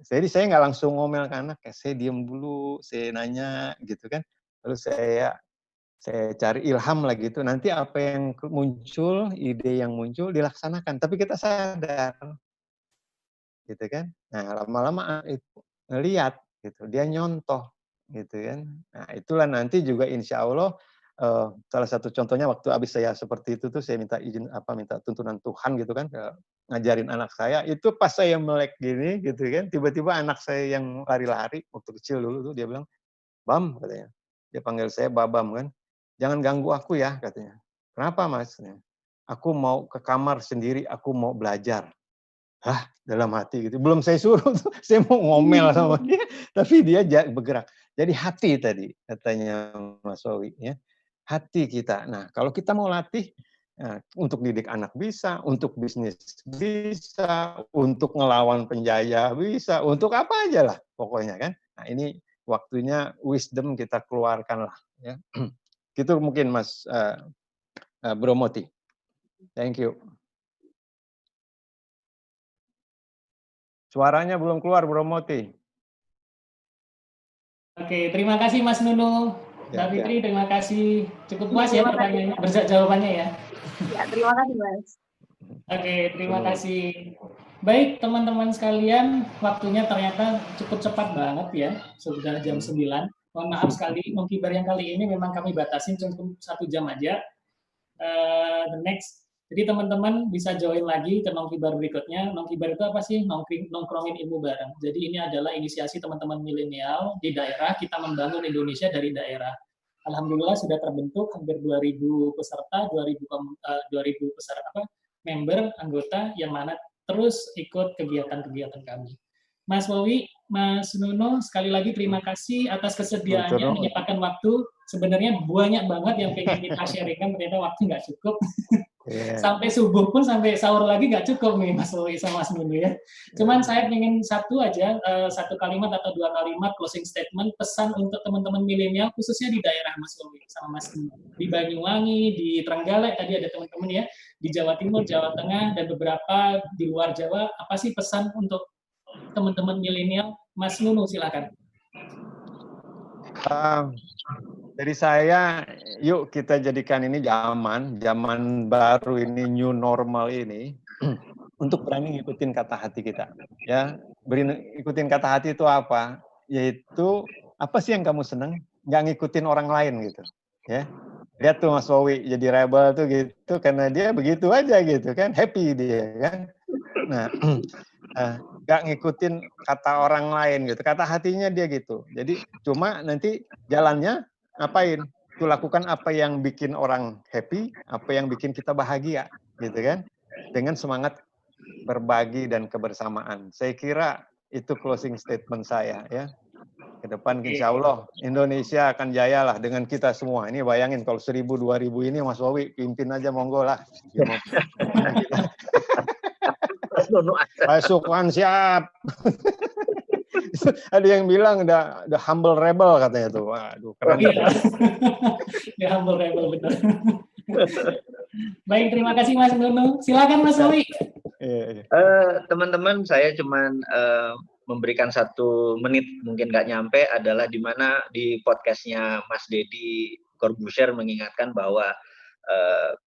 Jadi saya nggak langsung ngomel ke anak, saya diam dulu, saya nanya gitu kan. Lalu saya cari ilham lah gitu. Nanti apa yang muncul, ide yang muncul dilaksanakan. Tapi kita sadar, gitu kan. Nah lama-lama itu ngeliat, gitu. Dia nyontoh, gitu kan. Nah itulah nanti juga insya Allah salah satu contohnya waktu abis saya seperti itu tuh saya minta izin minta tuntunan Tuhan gitu kan ngajarin anak saya itu pas saya melek gini gitu kan tiba-tiba anak saya yang lari-lari waktu kecil dulu tuh dia bilang Bam katanya dia panggil saya Babam kan jangan ganggu aku ya katanya kenapa mas aku mau ke kamar sendiri aku mau belajar dalam hati gitu belum saya suruh tuh saya mau ngomel sama dia tapi dia bergerak jadi hati tadi katanya Mas Wowi ya hati kita. Nah, kalau kita mau latih untuk didik anak bisa, untuk bisnis bisa, untuk ngelawan penjaya bisa, untuk apa aja lah pokoknya kan. Nah, ini waktunya wisdom kita keluarkan lah. Ya. Gitu mungkin Mas Bro Moti. Thank you. Suaranya belum keluar Bro Moti. Oke, terima kasih Mas Nunu. Mbak Fitri, terima kasih. Cukup puas ya pertanyaannya, jawabannya ya. Ya, terima kasih Mas. Oke, terima kasih. Baik, teman-teman sekalian, waktunya ternyata cukup cepat banget ya, sudah jam 9. Mohon maaf sekali, Nongkibar yang kali ini memang kami batasin cukup 1 jam aja. The next, jadi teman-teman bisa join lagi ke Nongkibar berikutnya. Nongkibar itu apa sih? Nongkrongin ilmu bareng. Jadi ini adalah inisiasi teman-teman milenial di daerah, kita membangun Indonesia dari daerah. Alhamdulillah sudah terbentuk hampir 2.000 peserta, 2.000 peserta member anggota yang mana terus ikut kegiatan-kegiatan kami. Mas Wowi, Mas Nuno, sekali lagi terima kasih atas kesediaannya menyempatkan waktu. Sebenarnya banyak banget yang pengen kita sharingkan, ternyata waktu nggak cukup. Sampai subuh pun, sampai sahur lagi nggak cukup nih Mas Wowi sama Mas Nuno ya. Cuman saya ingin satu kalimat atau 2 kalimat closing statement, pesan untuk teman-teman milenial, khususnya di daerah Mas Wowi sama Mas Nuno. Di Banyuwangi, di Trenggalek, tadi ada teman-teman ya, di Jawa Timur, Jawa Tengah, dan beberapa di luar Jawa, apa sih pesan untuk teman-teman milenial? Mas Nuno, silakan. Dari saya, yuk kita jadikan ini zaman baru ini, new normal ini, untuk berani ngikutin kata hati kita. Ya, ikutin kata hati itu apa? Yaitu apa sih yang kamu seneng? Nggak ngikutin orang lain gitu. Ya, lihat tuh Mas Wowi jadi rebel tuh gitu, karena dia begitu aja gitu kan, happy dia kan. Nah, nggak ngikutin kata orang lain gitu, kata hatinya dia gitu. Jadi cuma nanti jalannya ngapain? Itu lakukan apa yang bikin orang happy, apa yang bikin kita bahagia, gitu kan? Dengan semangat berbagi dan kebersamaan. Saya kira itu closing statement saya ya. Ke depan insya Allah Indonesia akan jaya lah dengan kita semua. Ini bayangin kalau 1.000, 2.000 ini Mas Wowi pimpin aja monggo lah. Pasukan siap. Ada yang bilang the humble rebel katanya tuh. Waduh, keren. The humble rebel betul. Baik, terima kasih Mas Nunu. Silakan Mas Wowi. Teman-teman, saya cuman memberikan 1 menit, mungkin nggak nyampe, adalah di mana di podcastnya Mas Deddy Corbuzier mengingatkan bahwa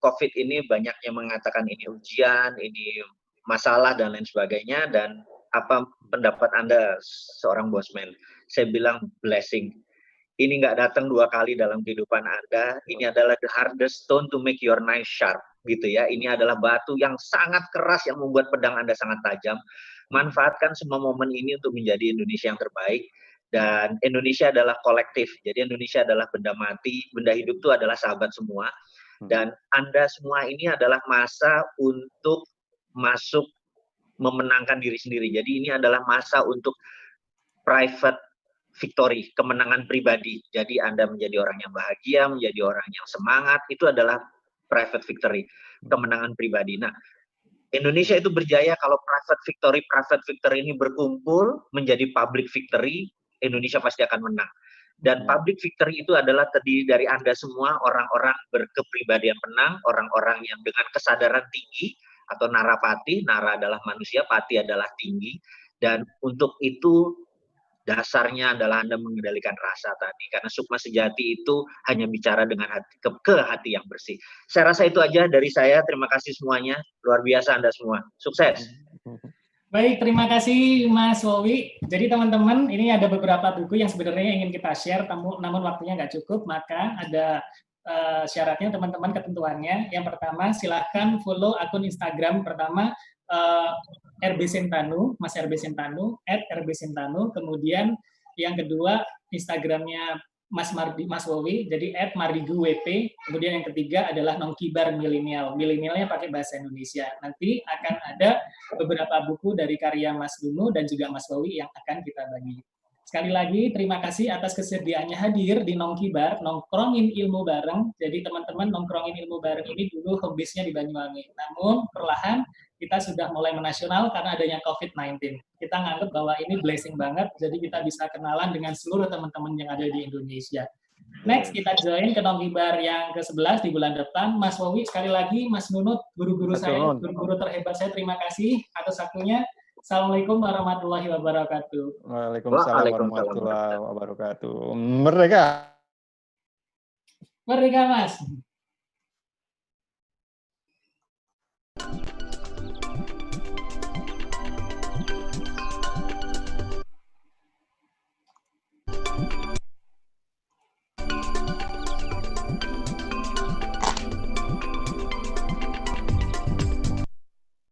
COVID ini banyak yang mengatakan ini ujian, ini masalah dan lain sebagainya, dan apa pendapat Anda seorang bosman? Saya bilang blessing. Ini nggak datang 2 kali dalam kehidupan Anda. Ini adalah the hardest stone to make your knife sharp, gitu ya. Ini adalah batu yang sangat keras yang membuat pedang Anda sangat tajam. manfaatkan semua momen ini untuk menjadi Indonesia yang terbaik. Dan Indonesia adalah kolektif, jadi Indonesia adalah benda mati, benda hidup itu adalah sahabat semua. Dan Anda semua ini adalah masa untuk masuk memenangkan diri sendiri. Jadi ini adalah masa untuk private victory, kemenangan pribadi. Jadi Anda menjadi orang yang bahagia, menjadi orang yang semangat, itu adalah private victory, kemenangan pribadi. Nah, Indonesia itu berjaya kalau private victory ini berkumpul menjadi public victory, Indonesia pasti akan menang. Dan public victory itu adalah terdiri dari Anda semua, orang-orang berkepribadian menang, orang-orang yang dengan kesadaran tinggi, atau narapati, nara adalah manusia, pati adalah tinggi. Dan untuk itu, dasarnya adalah Anda mengendalikan rasa tadi. Karena sukma sejati itu hanya bicara dengan hati, ke hati yang bersih. Saya rasa itu aja dari saya. Terima kasih semuanya. Luar biasa Anda semua. Sukses. Baik, terima kasih Mas Wowi. Jadi teman-teman, ini ada beberapa buku yang sebenarnya ingin kita share, namun waktunya nggak cukup, maka ada syaratnya teman-teman, ketentuannya. Yang pertama, silahkan follow akun Instagram pertama, RB Sentanu, Mas RB Sentanu, @RB Sentanu. Kemudian yang kedua, Instagramnya Mas Wowi, jadi @MardiGuWP. Kemudian yang ketiga adalah Nongkibar Milenial. Milenialnya pakai bahasa Indonesia. Nanti akan ada beberapa buku dari karya Mas Dunu dan juga Mas Wowi yang akan kita bagi. Sekali lagi, terima kasih atas kesediaannya hadir di Nongkibar, nongkrongin ilmu bareng. Jadi teman-teman, nongkrongin ilmu bareng ini dulu hobisnya di Banyuwangi. Namun, perlahan kita sudah mulai menasional karena adanya COVID-19. Kita nganggap bahwa ini blessing banget, jadi kita bisa kenalan dengan seluruh teman-teman yang ada di Indonesia. Next, kita join ke Nongkibar yang ke-11 di bulan depan. Mas Wowi, sekali lagi, Mas Nunut, guru-guru saya, guru-guru terhebat saya, terima kasih atas waktunya. Assalamualaikum warahmatullahi wabarakatuh. Waalaikumsalam warahmatullahi wabarakatuh. Merdeka! Merdeka, Mas!